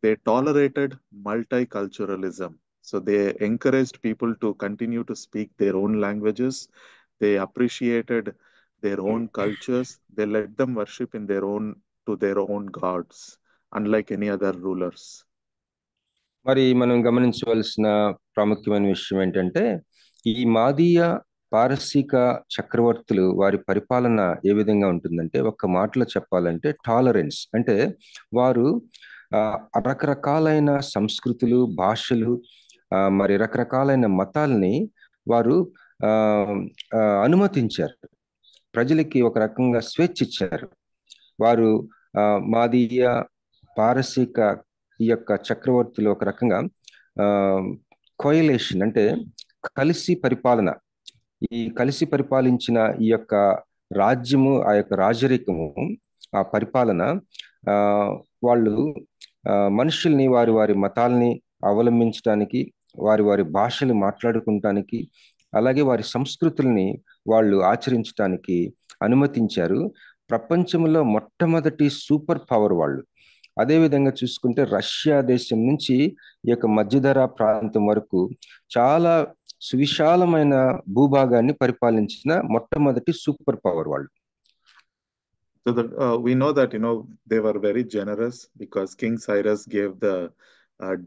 They tolerated multiculturalism. So they encouraged people to continue to speak their own languages. They appreciated their own cultures. They let them worship to their own gods, unlike any other rulers. మరి మనం గమనించవలసిన ప్రాముఖ్యమైన విషయం ఏంటంటే ఈ మాదీయ పారసీక చక్రవర్తులు వారి పరిపాలన ఏ విధంగా ఉంటుందంటే, ఒక్క మాటలో చెప్పాలంటే టాలరెన్స్. అంటే వారు రకరకాలైన సంస్కృతులు, భాషలు, మరి రకరకాలైన మతాల్ని వారు అనుమతించారు. ప్రజలకి ఒక రకంగా స్వేచ్ఛ ఇచ్చారు. వారు మాదీయ పారసీక ఈ యొక్క చక్రవర్తులు ఒక రకంగా కోయలేషన్ అంటే కలిసి పరిపాలన, ఈ కలిసి పరిపాలించిన ఈ యొక్క రాజ్యము, ఆ యొక్క రాజరికము, ఆ పరిపాలన, ఆ వాళ్ళు మనుషుల్ని వారి వారి మతాల్ని అవలంబించడానికి, వారి వారి భాషలు మాట్లాడుకుంటానికి, అలాగే వారి సంస్కృతుల్ని వాళ్ళు ఆచరించడానికి అనుమతించారు. ప్రపంచంలో మొట్టమొదటి సూపర్ పవర్ వాళ్ళు. అదేవిధంగా చూసుకుంటే రష్యా దేశం నుంచి ఈ యొక్క మధ్యధరా ప్రాంతం వరకు చాలా సువిశాలమైన భూభాగాన్ని పరిపాలించిన మొట్టమొదటి సూపర్ పవర్ వాళ్ళు. So we know that, they were very generous because King Cyrus gave the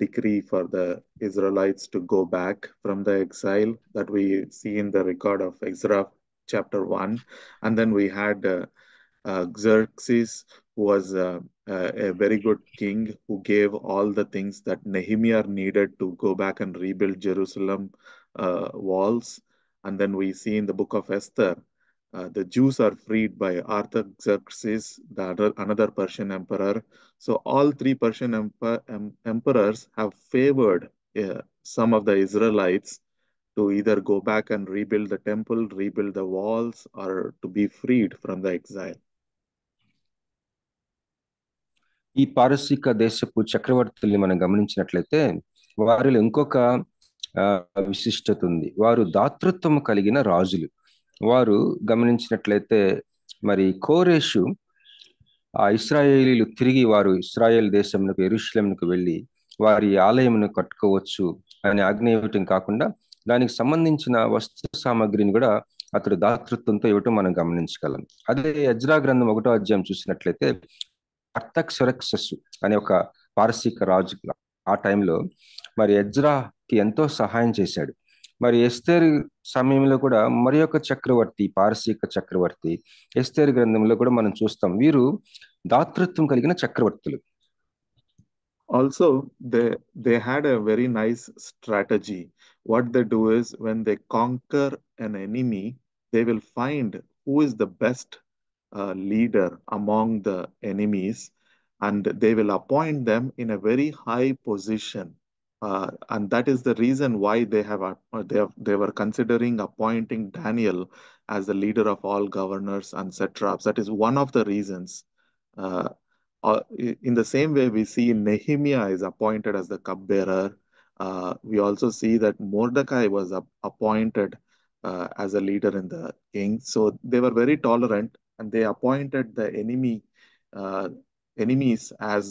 decree for the Israelites to go back from the exile that we see in the record of Ezra chapter 1. And then we had Xerxes, who was a very good king who gave all the things that Nehemiah needed to go back and rebuild Jerusalem walls. And then we see in the book of Esther, the Jews are freed by Artaxerxes, another Persian emperor. So all three Persian emperors have favored some of the Israelites to either go back and rebuild the temple, rebuild the walls, or to be freed from the exile. ఈ పారసీక దేశపు చక్రవర్తుల్ని మనం గమనించినట్లయితే వారిలో ఇంకొక విశిష్టత ఉంది. వారు దాతృత్వం కలిగిన రాజులు. వారు గమనించినట్లయితే మరి కోరేషు ఆ ఇశ్రాయేలీలు తిరిగి వారు ఇశ్రాయేల్ దేశంకు యెరూషలేముకు వెళ్ళి వారి ఆలయమును కట్టుకోవచ్చు అని ఆజ్ఞ ఇవ్వటం కాకుండా దానికి సంబంధించిన వస్తు సామాగ్రిని కూడా అతడు దాతృత్వంతో ఇవ్వటం మనం గమనించగలం. అదే ఎజ్రా గ్రంథం 1వ అధ్యాయం చూసినట్లయితే అర్తక్సరక్సస్ అనే ఒక పారసీక రాజు ఆ టైంలో మరి ఎజ్రాకి ఎంతో సహాయం చేశాడు. మరి ఎస్తేరు సమయంలో కూడా మరి ఒక చక్రవర్తి, పారసీక చక్రవర్తి ఎస్తేరు గ్రంథంలో కూడా మనం చూస్తాం. వీరు దాతృత్వం కలిగిన చక్రవర్తులు. Also, they had a very nice strategy. What they do is, when they conquer an enemy, they will find who is the best leader among the enemies, and they will appoint them in a very high position. And that is the reason why they were considering appointing Daniel as the leader of all governors and satraps. That is one of the reasons. In the same way, we see Nehemiah is appointed as the cupbearer. We also see that Mordecai was appointed as a leader in the king. So they were very tolerant, and they appointed the enemies as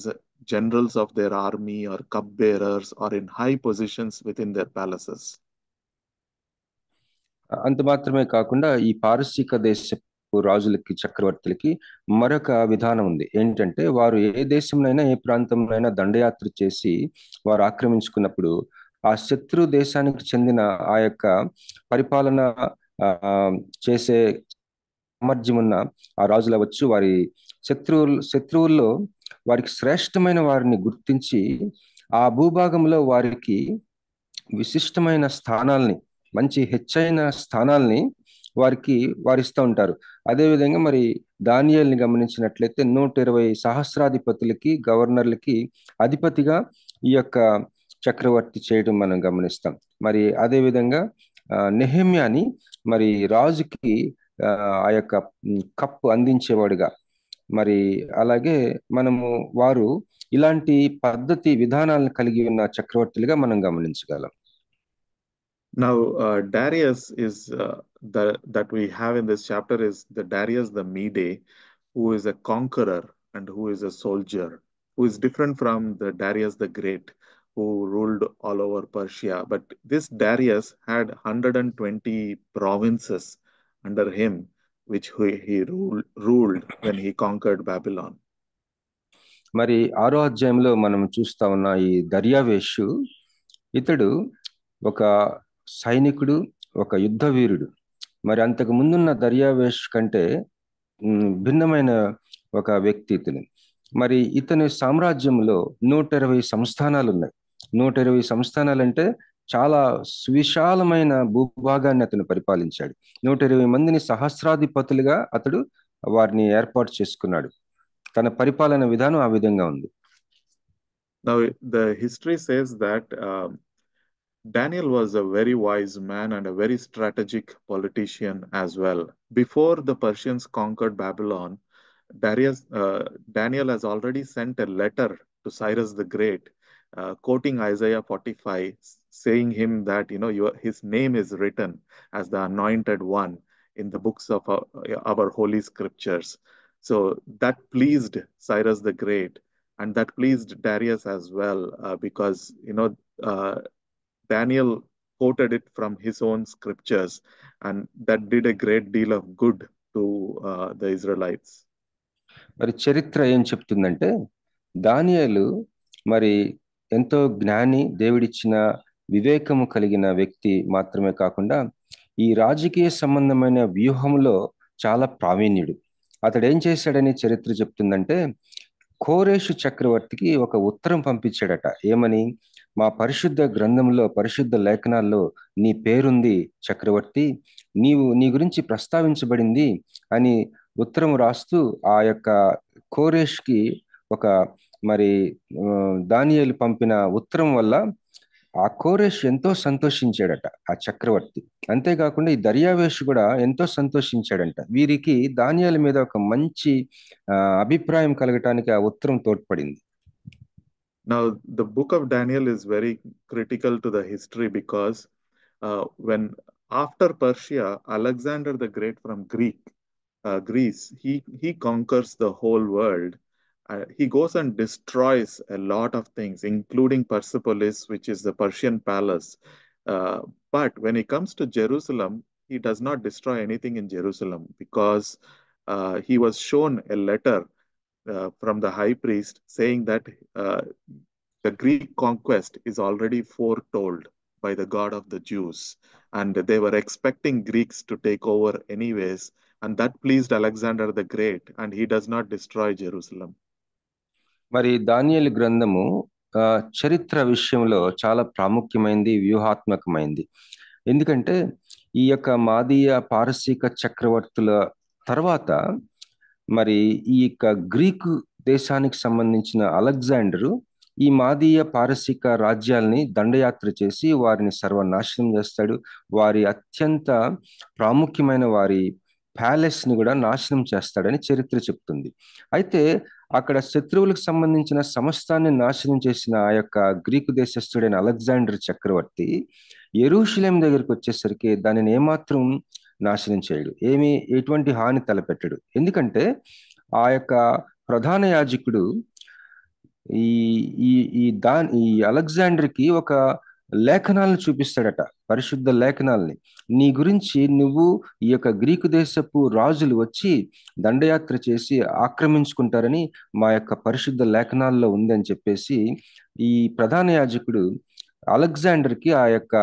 generals of their army or cupbearers or in high positions within their palaces. అంత మాత్రమే కాకుండా ఈ పారసీక దేశపు రాజులకి, చక్రవర్తులకి మరొక విధానం ఉంది. ఏంటంటే వారు ఏ దేశంలోనైనా ఏ ప్రాంతంలోనైనా దండయాత్ర చేసి వారు ఆక్రమించుకున్నప్పుడు ఆ శత్రు దేశానికి చెందిన ఆ యొక్క పరిపాలన చేసే సామర్థ్యం ఉన్న ఆ రాజులు అవ్వచ్చు, వారి శత్రువుల్లో వారికి శ్రేష్టమైన వారిని గుర్తించి ఆ భూభాగంలో వారికి విశిష్టమైన స్థానాల్ని, మంచి హెచ్చైన స్థానాల్ని వారిస్తూ ఉంటారు. అదేవిధంగా మరి దానియేలుని గమనించినట్లయితే 120 సహస్రాధిపతులకి, గవర్నర్లకి అధిపతిగా ఈ యొక్క చక్రవర్తి చేయడం మనం గమనిస్తాం. మరి అదేవిధంగా నెహెమ్యాని మరి రాజుకి ఆ యొక్క కప్పు అందించేవాడుగా, మరి అలాగే మనము వారు ఇలాంటి పద్ధతి విధానాలను కలిగి ఉన్న చక్రవర్తులుగా మనం గమనించగలం. Now, Darius is that we have in this chapter is the Darius the Mede, who is a conqueror and who is a soldier, who is different from the Darius the Great, who ruled all over Persia. But this Darius had 120 provinces under him, which he ruled when he conquered Babylon. మరి 6వ అధ్యాయంలో మనం చూస్తా ఉన్న ఈ దర్యావేషు, ఇతడు ఒక సైనికుడు, ఒక యుద్ధ వీరుడు. మరి అంతకు ముందున్న దర్యావేష్ కంటే భిన్నమైన ఒక వ్యక్తి ఇతను. మరి ఇతని సామ్రాజ్యంలో 120 సంస్థానాలు ఉన్నాయి. 120 సంస్థానాలు అంటే చాలా సువిశాలమైన భూభాగాన్ని అతను పరిపాలించాడు. 120 మందిని సహస్రాధిపతులుగా అతడు వారిని ఏర్పాటు చేసుకున్నాడు. తన పరిపాలన విధానం ఆ విధంగా ఉంది. Now, the history says that Daniel was a very wise man and a very strategic politician as well. Before the Persians conquered Babylon, Daniel has already sent a letter to Cyrus the Great, quoting Isaiah 45, saying him that his name is written as the Anointed One in the books of our holy scriptures. So that pleased Cyrus the Great, and that pleased Darius as well, because Daniel quoted it from his own scriptures, and that did a great deal of good to the Israelites. మరి చరిత్ర ఏం చెప్తుందంటే దానియేలు మరి ఎంతో జ్ఞాని, దేవుడిచ్చిన వివేకము కలిగిన వ్యక్తి మాత్రమే కాకుండా ఈ రాజకీయ సంబంధమైన వ్యూహంలో చాలా ప్రావీణ్యుడు. అతడు ఏం చేశాడని చరిత్ర చెప్తుందంటే కోరేషు చక్రవర్తికి ఒక ఉత్తరం పంపించాడట. ఏమని? మా పరిశుద్ధ గ్రంథంలో, పరిశుద్ధ లేఖనాల్లో నీ పేరుంది చక్రవర్తి, నీ గురించి ప్రస్తావించబడింది అని ఉత్తరం రాస్తూ ఆ యొక్క కోరేష్కి ఒక మరి దానియేలు పంపిన ఉత్తరం వల్ల ఆ కోరేష్ ఎంతో సంతోషించాడట, ఆ చక్రవర్తి. అంతేకాకుండా ఈ దర్యావేషు కూడా ఎంతో సంతోషించాడంట. వీరికి దానియేలు మీద ఒక మంచి అభిప్రాయం కలగటానికి ఆ ఉత్తరం తోడ్పడింది. Now, the book of Daniel is very critical to the history because when after Persia, Alexander the Great from Greece, he conquers the whole world. He goes and destroys a lot of things, including Persepolis, which is the Persian palace. But when he comes to Jerusalem, he does not destroy anything in Jerusalem because he was shown a letter from the high priest saying that the Greek conquest is already foretold by the God of the Jews, and they were expecting Greeks to take over anyways, and that pleased Alexander the Great, and he does not destroy Jerusalem. మరి దానియేలు గ్రంథము చరిత్ర విషయంలో చాలా ప్రాముఖ్యమైనది, వ్యూహాత్మకమైంది. ఎందుకంటే ఈ యొక్క మాదీయ పారసీక చక్రవర్తుల తర్వాత మరి ఈ యొక్క గ్రీకు దేశానికి సంబంధించిన అలెగ్జాండరు ఈ మాదీయ పారసీక రాజ్యాల్ని దండయాత్ర చేసి వారిని సర్వనాశనం చేస్తాడు. వారి అత్యంత ప్రాముఖ్యమైన వారి ప్యాలెస్ని కూడా నాశనం చేస్తాడని చరిత్ర చెప్తుంది. అయితే అక్కడ శత్రువులకు సంబంధించిన సమస్తాన్ని నాశనం చేసిన ఆ యొక్క గ్రీకు దేశస్థుడైన అలెగ్జాండర్ చక్రవర్తి యెరూషలేం దగ్గరికి వచ్చేసరికి దానిని ఏమాత్రం నాశనం చేయడు, ఎటువంటి హాని తలపెట్టడు. ఎందుకంటే ఆ యొక్క ప్రధాన యాజకుడు ఈ అలెగ్జాండర్కి ఒక లేఖనాలను చూపిస్తాడట, పరిశుద్ధ లేఖనాలని. నీ గురించి నువ్వు ఈ యొక్క గ్రీకు దేశపు రాజులు వచ్చి దండయాత్ర చేసి ఆక్రమించుకుంటారని మా యొక్క పరిశుద్ధ లేఖనాల్లో ఉందని చెప్పేసి ఈ ప్రధాన యాజకుడు అలెగ్జాండర్కి ఆ యొక్క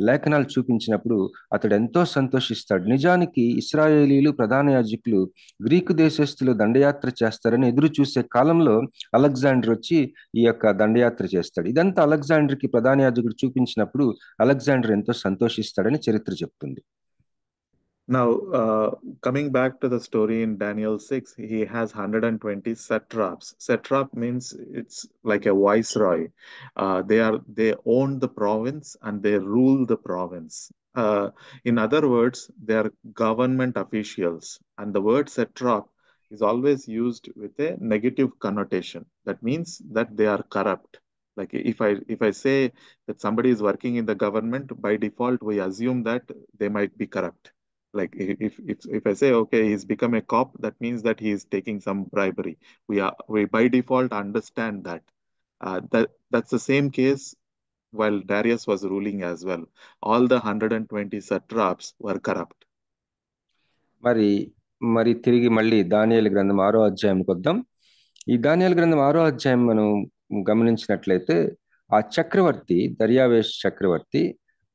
లేఖనాలు చూపించినప్పుడు అతడు ఎంతో సంతోషిస్తాడు. నిజానికి ఇశ్రాయేలీలు ప్రధాన యాజకులు గ్రీకు దేశస్తులు దండయాత్ర చేస్తారని ఎదురు చూసే కాలంలో అలెగ్జాండర్ వచ్చి ఈ యొక్క దండయాత్ర చేస్తాడు. ఇదంతా అలెగ్జాండర్కి ప్రధాన యాజకుడు చూపించినప్పుడు అలెగ్జాండర్ ఎంతో సంతోషిస్తాడని చరిత్ర చెప్తుంది. Now, coming back to the story in Daniel 6, he has 120 satraps. Satrap means it's like a viceroy. They own the province and they rule the province. In other words, they are government officials. And the word satrap is always used with a negative connotation. That means that they are corrupt. Like if I say that somebody is working in the government, by default we assume that they might be corrupt. Like if I say, okay, he's become a cop, that means that he is taking some bribery. We by default understand that. That's the same case while Darius was ruling as well. All the 120 satraps were corrupt. మరి తిరిగి మళ్ళీ దానియేలు గ్రంథం 6వ అధ్యాయంకి వద్దాం. ఈ దానియేలు గ్రంథం 6వ అధ్యాయం మనం గమనించినట్లయితే ఆ చక్రవర్తి దర్యావేష్ చక్రవర్తి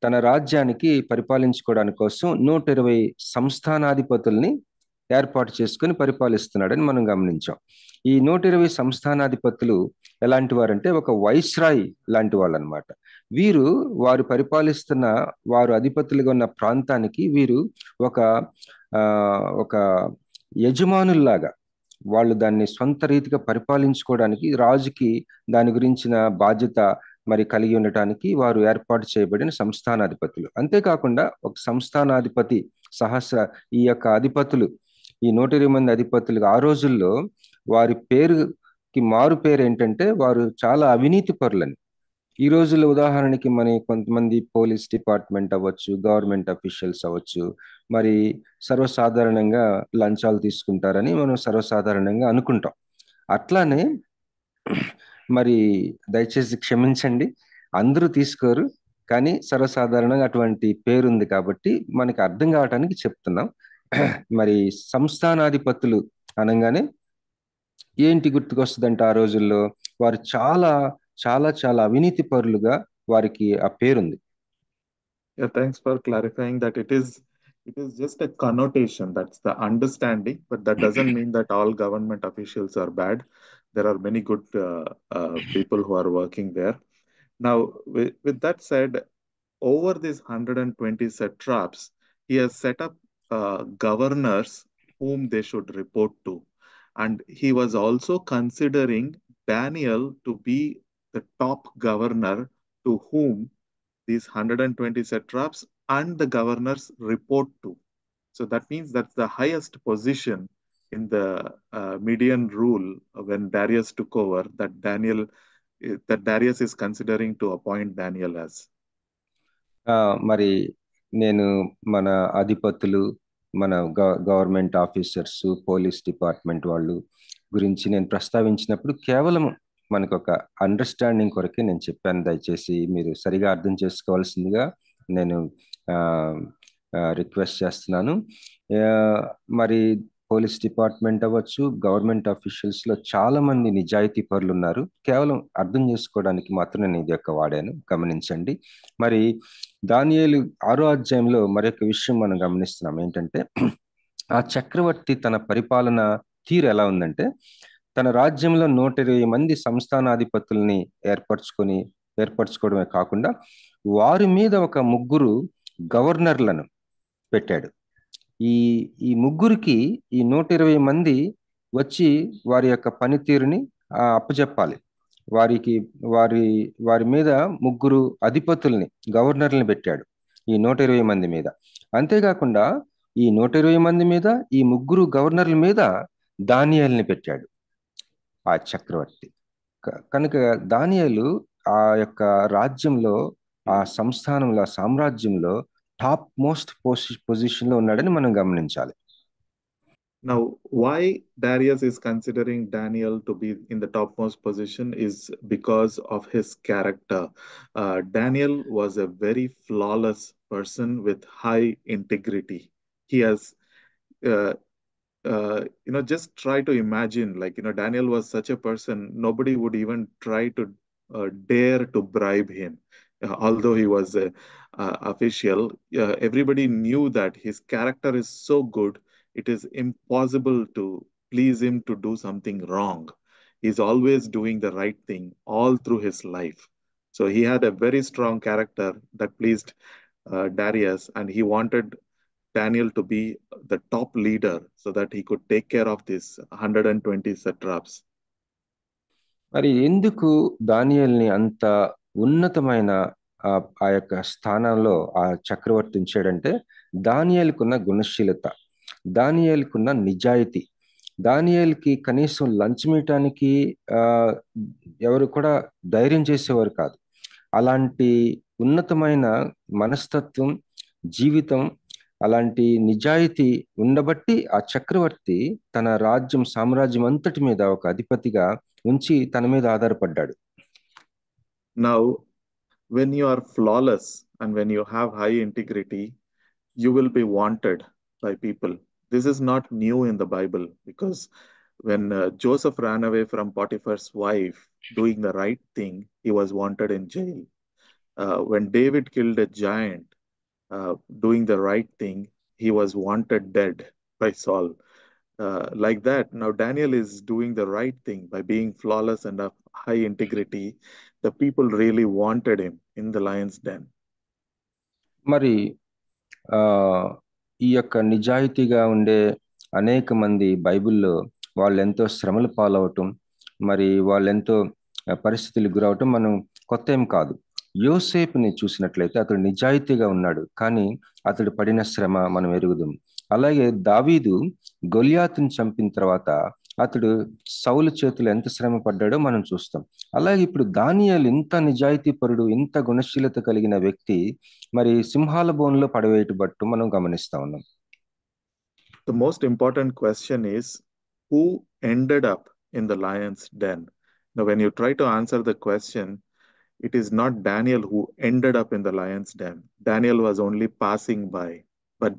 తన రాజ్యానికి పరిపాలించుకోవడానికి కోసం 120 సంస్థానాధిపతుల్ని ఏర్పాటు చేసుకుని పరిపాలిస్తున్నాడని మనం గమనించాం. ఈ 120 సంస్థానాధిపతులు ఎలాంటి వారంటే ఒక వైస్రాయ్ లాంటి వాళ్ళు అనమాట. వారు పరిపాలిస్తున్న, వారు అధిపతులుగా ఉన్న ప్రాంతానికి వీరు ఒక యజమానుల్లాగా వాళ్ళు దాన్ని సొంత రీతిగా పరిపాలించుకోవడానికి రాజుకి దాని గురించిన బాధ్యత మరి కలిగి ఉండటానికి వారు ఏర్పాటు చేయబడిన సంస్థానాధిపతులు. అంతేకాకుండా ఒక సంస్థానాధిపతి ఈ యొక్క అధిపతులు, ఈ 120 మంది అధిపతులు ఆ రోజుల్లో వారి పేరుకి మారు పేరు ఏంటంటే వారు చాలా అవినీతి పరులని. ఈ రోజుల్లో ఉదాహరణకి కొంతమంది పోలీస్ డిపార్ట్మెంట్ అవ్వచ్చు, గవర్నమెంట్ అఫీషియల్స్ అవ్వచ్చు, మరి సర్వసాధారణంగా లంచాలు తీసుకుంటారని మనం సర్వసాధారణంగా అనుకుంటాం. అట్లానే మరి దయచేసి క్షమించండి, అందరూ తీసుకోరు, కానీ సర్వసాధారణంగా అటువంటి పేరుంది కాబట్టి మనకి అర్థం కావటానికి చెప్తున్నాం. మరి సంస్థానాధిపతులు అనగానే ఏంటి గుర్తుకొస్తుందంటే ఆ రోజుల్లో వారు చాలా చాలా చాలా అవినీతి పరులుగా వారికి ఆ పేరుంది. Yeah, thanks for clarifying that it is just a connotation. That's the understanding, but that doesn't mean that all government officials are bad. There are many good people who are working there. Now, with that said, over these 120 satraps, he has set up governors whom they should report to. And he was also considering Daniel to be the top governor to whom these 120 satraps and the governors report to. So that means that's the highest position in the Median rule when Darius took over, that Darius is considering to appoint Daniel as. మరి నేను మన అధిపతులు, మన government officers, police department వాళ్ళు గురించి నేను ప్రస్తావించినప్పుడు కేవలం మనకు ఒక అండర్స్టాండింగ్ కొరకే నేను చెప్పాను. దయచేసి మీరు సరిగా అర్థం చేసుకోవాల్సిందిగా నేను రిక్వెస్ట్ చేస్తున్నాను. మరి పోలీస్ డిపార్ట్మెంట్ అవ్వచ్చు, గవర్నమెంట్ ఆఫీషియల్స్లో చాలా మంది నిజాయితీ పరులు ఉన్నారు. కేవలం అర్థం చేసుకోవడానికి మాత్రం నేను ఇది యొక్క వాడాను, గమనించండి. మరి దానియేలు 6వ అధ్యాయంలో మరొక విషయం మనం గమనిస్తున్నాం. ఏంటంటే ఆ చక్రవర్తి తన పరిపాలన తీరు ఎలా ఉందంటే, తన రాజ్యంలో 120 మంది సంస్థానాధిపతుల్ని ఏర్పరచుకోవడమే కాకుండా వారి మీద ఒక 3 గవర్నర్లను పెట్టాడు. ఈ ముగ్గురికి ఈ 120 మంది వచ్చి వారి యొక్క పనితీరుని అప్పచెప్పాలి. వారి మీద 3 అధిపతుల్ని, గవర్నర్లను పెట్టాడు ఈ 120 మంది మీద. అంతేకాకుండా ఈ 120 మంది మీద, ఈ 3 గవర్నర్ల మీద దానియేలుని పెట్టాడు ఆ చక్రవర్తి. కనుక దానియేలు ఆ యొక్క రాజ్యంలో, ఆ సంస్థానంలో, ఆ సామ్రాజ్యంలో టాప్ మోస్ట్ పొజిషన్ లో ఉన్నాడని మనం గమనించాలి. Now, why Darius is considering Daniel to be in the topmost position is because of his character. Daniel was a very flawless person with high integrity. He has, just try to imagine, Daniel was such a person, nobody would even try to dare to bribe him. Although he was an official, everybody knew that his character is so good, it is impossible to please him to do something wrong. He's always doing the right thing all through his life. So he had a very strong character that pleased Darius, and he wanted Daniel to be the top leader so that he could take care of these 120 satraps. మరి ఎందుకు దానియేలుని అంత ఉన్నతమైన ఆ యొక్క స్థానంలో ఆ చక్రవర్తి ఉంచాడంటే, దానియేలుకున్న గుణశీలత, దానియేలుకున్న నిజాయితీ. దానియేలుకి కనీసం లంచం ఇవ్వటానికి ఎవరు కూడా ధైర్యం చేసేవారు కాదు. అలాంటి ఉన్నతమైన మనస్తత్వం, జీవితం, అలాంటి నిజాయితీ ఉండబట్టి ఆ చక్రవర్తి తన సామ్రాజ్యం అంతటి మీద ఒక అధిపతిగా ఉంచి తన మీద ఆధారపడ్డాడు. Now, when you are flawless and when you have high integrity, you will be wanted by people. This is not new in the Bible, because when Joseph ran away from Potiphar's wife doing the right thing, he was wanted in jail. When David killed a giant doing the right thing, he was wanted dead by Saul. Like that, now Daniel is doing the right thing by being flawless and of high integrity. The people really wanted him in the lion's den. మరి ఈ యొక్క నిజాయితీగా ఉండే అనేక మంది బైబిల్లో వాళ్ళు ఎంతో శ్రమలు పాలవటం, మరి వాళ్ళు ఎంతో పరిస్థితులు గురవటం మనం కొత్త ఏం కాదు. యోసేపుని చూసినట్లయితే అతడు నిజాయితీగా ఉన్నాడు, కానీ అతడు పడిన శ్రమ మనం ఎరుగుదాం. అలాగే దావీదు గొలియాతుని చంపిన తర్వాత అతడు సౌలు చేతులు ఎంత శ్రమ పడ్డాడో మనం చూస్తాం. అలాగే ఇప్పుడు దానియేలు ఇంత నిజాయితీపరుడు, ఇంత గుణశీలత కలిగిన వ్యక్తి మరి సింహాల బోన్లో పడవేయటబట్టు మనం గమనిస్తా ఉన్నాం. The most important question is, who ended up in the lion's den? Now, when you try to answer the question, it is not Daniel who ended up in the lion's den. Daniel was only passing by, but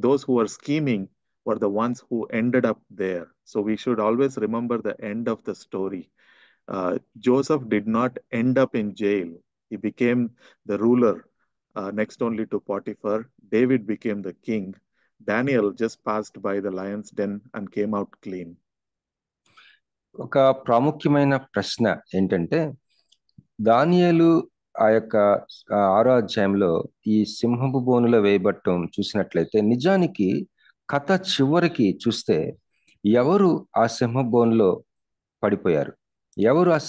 those who were scheming were the ones who ended up there. So we should always remember the end of the story. Joseph did not end up in jail. He became the ruler next only to Potiphar. David became the king. Daniel just passed by the lion's den and came out clean. ఒక ప్రాముఖ్యమైన ప్రశ్న ఏంటంటే, దానియేలు ఆ యొక్క 6వ అధ్యాయంలో ఈ సింహపు బోనులో వేయబట్టం చూసినట్లయితే, నిజానికి కథ చివరికి చూస్తే ఎవరు ఆ సింహపు బోనులో పడిపోయారు, ఎవరు ఆ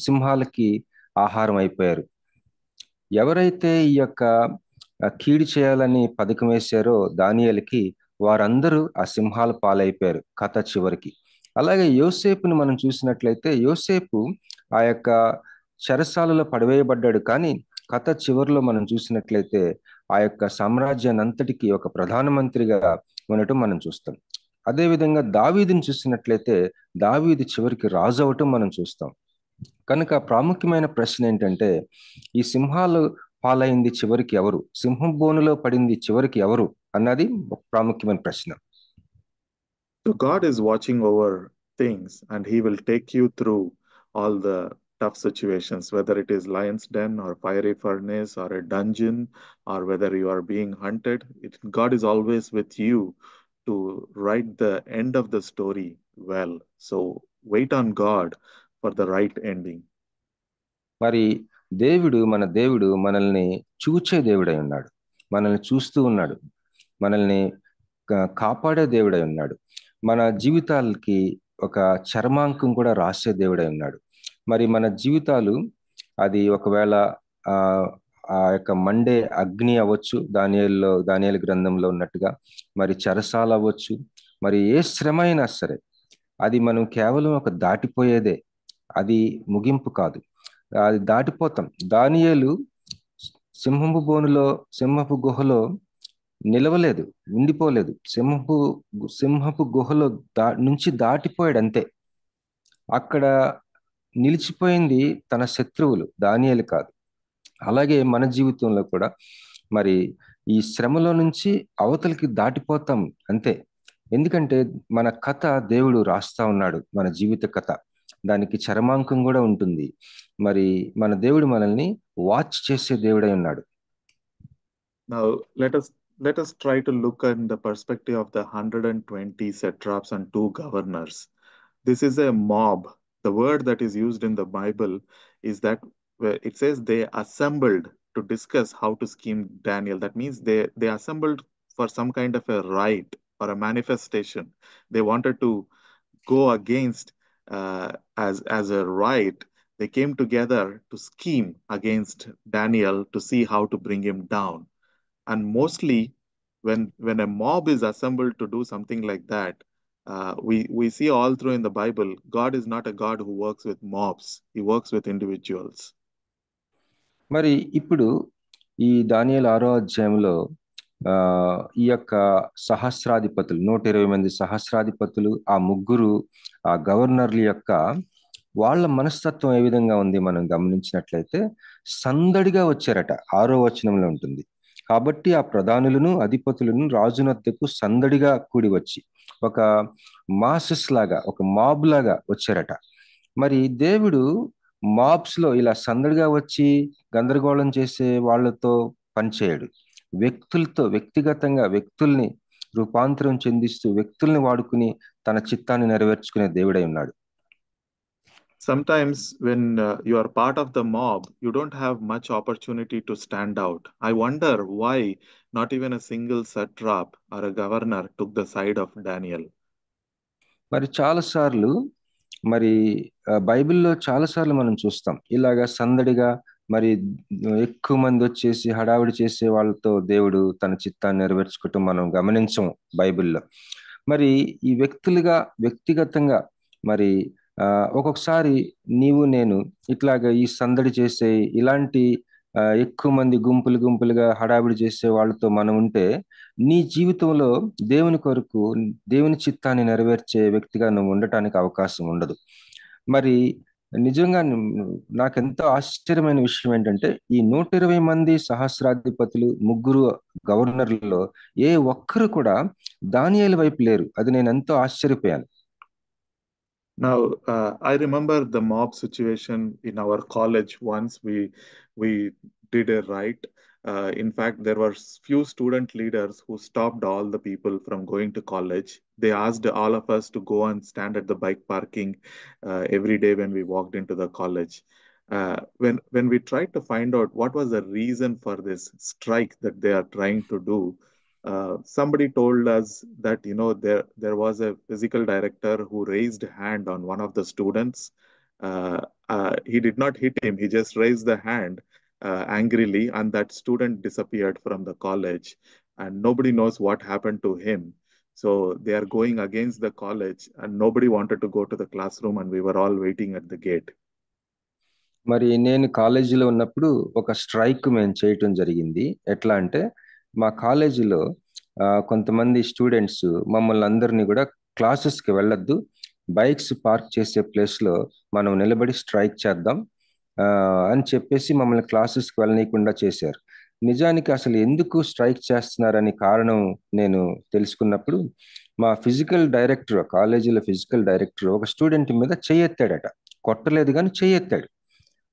సింహాలకి ఆహారం అయిపోయారు, ఎవరైతే ఈ యొక్క కీడు చేయాలని పథకం వేశారో దానియేలుకి, వారందరూ ఆ సింహాల పాలైపోయారు కథ చివరికి. అలాగే యోసేపుని మనం చూసినట్లయితే, యోసేపు ఆ యొక్క చెరసాలలో పడవేయబడ్డాడు, కానీ కథ చివరిలో మనం చూసినట్లయితే ఆ యొక్క సామ్రాజ్యాన్ని అంతటికి ఒక ప్రధానమంత్రిగా ఉండటం మనం చూస్తాం. అదేవిధంగా దావీదుని చూసినట్లయితే దావీదు చివరికి రాజు అవటం మనం చూస్తాం. కనుక ప్రాముఖ్యమైన ప్రశ్న ఏంటంటే, ఈ సింహాలు పాలైంది చివరికి ఎవరు, సింహం బోనులో పడింది చివరికి ఎవరు అన్నది ఒక ప్రాముఖ్యమైన ప్రశ్న. So God is watching over things, and He will take you through all the tough situations, whether it is lion's den or fiery furnace or a dungeon, or whether you are being hunted. God is always with you to write the end of the story well. So wait on God for the right ending. మరి మన దేవుడు మనల్ని చూచే దేవుడై ఉన్నాడు, మనల్ని చూస్తూ ఉన్నాడు, మనల్ని కాపాడే దేవుడై ఉన్నాడు, మన జీవితాలకి ఒక చర్మాంకం కూడా రాసే దేవుడై ఉన్నాడు. మరి మన జీవితాలు అది ఒకవేళ ఆ యొక్క మండే అగ్ని అవ్వచ్చు, దానియేలు గ్రంథంలో ఉన్నట్టుగా, మరి చెరసాల అవ్వచ్చు, మరి ఏ శ్రమ అయినా సరే అది మనం కేవలం ఒక దాటిపోయేదే, అది ముగింపు కాదు, అది దాటిపోతాం. దానియేలు సింహపు గుహలో నిలవలేదు, ఉండిపోలేదు, సింహపు గుహలో నుంచి దాటిపోయాడు అంతే. అక్కడ నిలిచిపోయింది తన శత్రువులు, దానియేలు కాదు. అలాగే మన జీవితంలో కూడా మరి ఈ శ్రమలో నుంచి అవతలికి దాటిపోతాం అంతే. ఎందుకంటే మన కథ దేవుడు రాస్తా ఉన్నాడు, మన జీవిత కథ, దానికి చరమాంకం కూడా ఉంటుంది. మరి మన దేవుడు మనల్ని వాచ్ చేసే దేవుడై ఉన్నాడు. Now let us try to look at the perspective of the 120 satraps and 2 governors. This is a mob. The word that is used in the Bible is that it says they assembled to discuss how to scheme Daniel. That means they assembled for some kind of a rite or a manifestation. They wanted to go against as a rite. They came together to scheme against Daniel to see how to bring him down. And mostly when a mob is assembled to do something like that, we see all through in the Bible, God is not a God who works with mobs. He works with individuals. మరి ఇప్పుడు ఈ దానియేలు 6వ అధ్యాయంలో ఈ యొక్క సహస్రాధిపతులు, 120 మంది సహస్రాధిపతులు, ఆ ముగ్గురు ఆ గవర్నర్ల యొక్క వాళ్ళ మనస్తత్వం ఏ విధంగా ఉంది మనం గమనించినట్లయితే, సందడిగా వచ్చారట. 6వ వచనంలో ఉంటుంది. కాబట్టి ఆ ప్రధానులను అధిపతులను రాజునద్దకు సందడిగా కూడి వచ్చి ఒక మాసెస్ లాగా, ఒక మాబ్ లాగా వచ్చారట. మరి దేవుడు మాబ్స్ లో ఇలా సందడిగా వచ్చి గందరగోళం చేసే వాళ్ళతో పనిచేయడు. వ్యక్తిగతంగా వ్యక్తుల్ని రూపాంతరం చెందిస్తూ వ్యక్తుల్ని వాడుకుని తన చిత్తాన్ని నెరవేర్చుకునే దేవుడై ఉన్నాడు. Sometimes when you are part of the mob, you don't have much opportunity to stand out. I wonder why not even a single satrap or a governor took the side of Daniel. మరి చాలాసార్లు మరి బైబిల్లో చాలాసార్లు మనం చూస్తాం ఇలాగా సందడిగా మరి ఎక్కువ మంది వచ్చేసి హడావిడి చేసే వాళ్ళతో దేవుడు తన చిత్తాన్ని నెరవేర్చుకోవటం మనం గమనించం బైబిల్లో. మరి ఈ వ్యక్తిగతంగా మరి ఒక్కొక్కసారి నీవు నేను ఇట్లాగా ఈ సందడి చేసే ఇలాంటి ఎక్కువ మంది గుంపులుగా హడావిడి చేసే వాళ్ళతో మనం ఉంటే నీ జీవితంలో దేవుని కొరకు దేవుని చిత్తాన్ని నెరవేర్చే వ్యక్తిగా నువ్వు ఉండటానికి అవకాశం ఉండదు. మరి నిజంగా నాకెంతో ఆశ్చర్యమైన విషయం ఏంటంటే ఈ 120 మంది సహస్రాధిపతులు, 3 గవర్నర్లలో ఏ ఒక్కరు కూడా దానియేలు వైపు లేరు. అది నేను ఎంతో ఆశ్చర్యపోయాను. Now, I remember the mob situation in our college once. We did a riot. In fact, there were few student leaders who stopped all the people from going to college. They asked all of us to go and stand at the bike parking every day when we walked into the college. When we tried to find out what was the reason for this strike that they are trying to do, somebody told us that there was a physical director who raised hand on one of the students. He did not hit him, he just raised the hand angrily, and that student disappeared from the college, and nobody knows what happened to him. So they are going against the college, and nobody wanted to go to the classroom, and we were all waiting at the gate. మరి నేను కాలేజీలో ఉన్నప్పుడు ఒక strike మేము చేయటం జరిగింది. ఎట్లా అంటే మా కాలేజీలో కొంతమంది స్టూడెంట్స్ మమ్మల్ని అందరినీ కూడా క్లాసెస్కి వెళ్ళొద్దు, బైక్స్ పార్క్ చేసే ప్లేస్లో మనం నిలబడి స్ట్రైక్ చేద్దాం అని చెప్పేసి మమ్మల్ని క్లాసెస్కి వెళ్ళనీయకుండా చేశారు. నిజానికి అసలు ఎందుకు స్ట్రైక్ చేస్తున్నారని కారణం నేను తెలుసుకున్నప్పుడు మా ఫిజికల్ డైరెక్టర్, కాలేజీలో ఫిజికల్ డైరెక్టర్ ఒక స్టూడెంట్ మీద చేయెత్తాడట. కొట్టలేదు కానీ చేయెత్తాడు.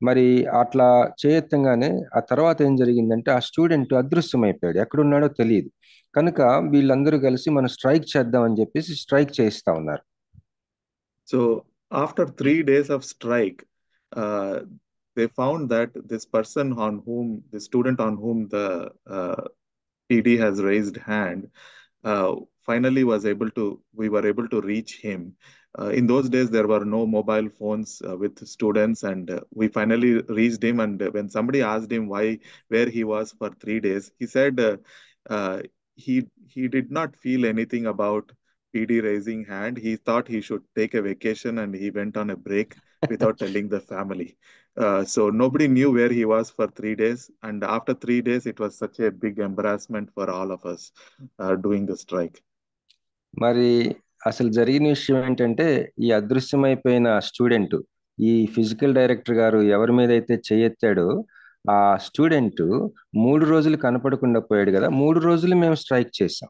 మరి అట్లా చేయెత్తంగానే ఆ తర్వాత ఏం జరిగిందంటే ఆ స్టూడెంట్ అదృశ్యమైపోయాడు, ఎక్కడున్నాడో తెలియదు. కనుక వీళ్ళందరూ కలిసి మనం స్ట్రైక్ చేద్దామని చెప్పేసి స్ట్రైక్ చేయిస్తా ఉన్నారు. So after 3 days of strike, they found that this person the student on whom the PD has raised hand, finally we were able to reach him. In those days, there were no mobile phones with students, and we finally reached him. And when somebody asked him where he was for 3 days, he said he did not feel anything about PD raising hand. He thought he should take a vacation, and he went on a break without telling the family. So nobody knew where he was for 3 days. And after 3 days, it was such a big embarrassment for all of us doing the strike. మరి అసలు జరిగిన విషయం ఏంటంటే ఈ అదృశ్యమైపోయిన student, ఈ physical director గారు ఎవరి మీద అయితే చేయెత్తాడో ఆ స్టూడెంట్ 3 రోజులు కనపడకుండా పోయాడు కదా. 3 రోజులు మేము స్ట్రైక్ చేసాం.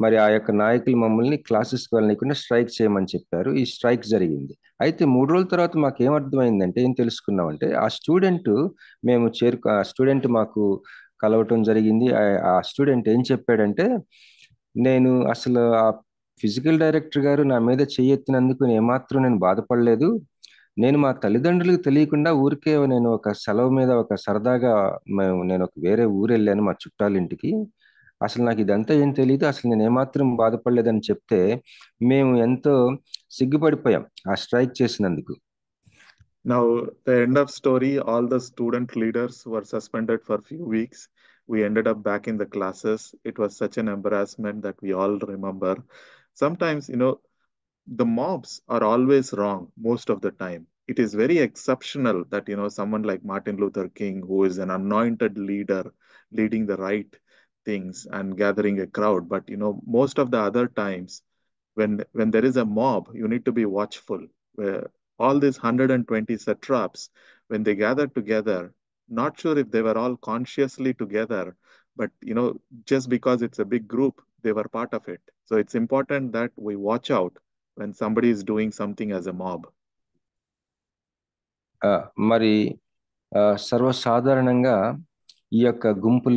మరి ఆ యొక్క నాయకులు మమ్మల్ని క్లాసెస్కి వెళ్ళనీయకుండా స్ట్రైక్ చేయమని చెప్పారు. ఈ స్ట్రైక్ జరిగింది. అయితే 3 రోజుల తర్వాత మాకు ఏమర్థమైందంటే, ఏం తెలుసుకున్నామంటే ఆ స్టూడెంట్ మాకు కలవటం జరిగింది. ఆ స్టూడెంట్ ఏం చెప్పాడంటే, నేను అసలు ఆ ఫిజికల్ డైరెక్టర్ గారు నా మీద చేయెత్తినందుకు ఏమాత్రం నేను బాధపడలేదు. నేను మా తల్లిదండ్రులకు తెలియకుండా ఊరికే నేను ఒక సెలవు మీద ఒక సరదాగా నేను ఒక వేరే ఊరు వెళ్ళాను మా చుట్టాలింటికి. అసలు నాకు ఇదంతా ఏం తెలియదు, అసలు నేను ఏమాత్రం బాధపడలేదని చెప్తే మేము ఎంతో సిగ్గుపడిపోయాం ఆ స్ట్రైక్ చేసినందుకు. Now, the end of story, all the student leaders were suspended for few weeks. We ended up back in the classes. It was such an embarrassment that we all remember. Sometimes, the mobs are always wrong most of the time. It is very exceptional that, someone like Martin Luther King, who is an anointed leader, leading the right things and gathering a crowd. But, most of the other times, when there is a mob, you need to be watchful. Where all these 120 satraps, when they gathered together, not sure if they were all consciously together, but just because it's a big group, they were part of it. So it's important that we watch out when somebody is doing something as a mob. మరి సర్వసాధారణంగా ఈ యొక్క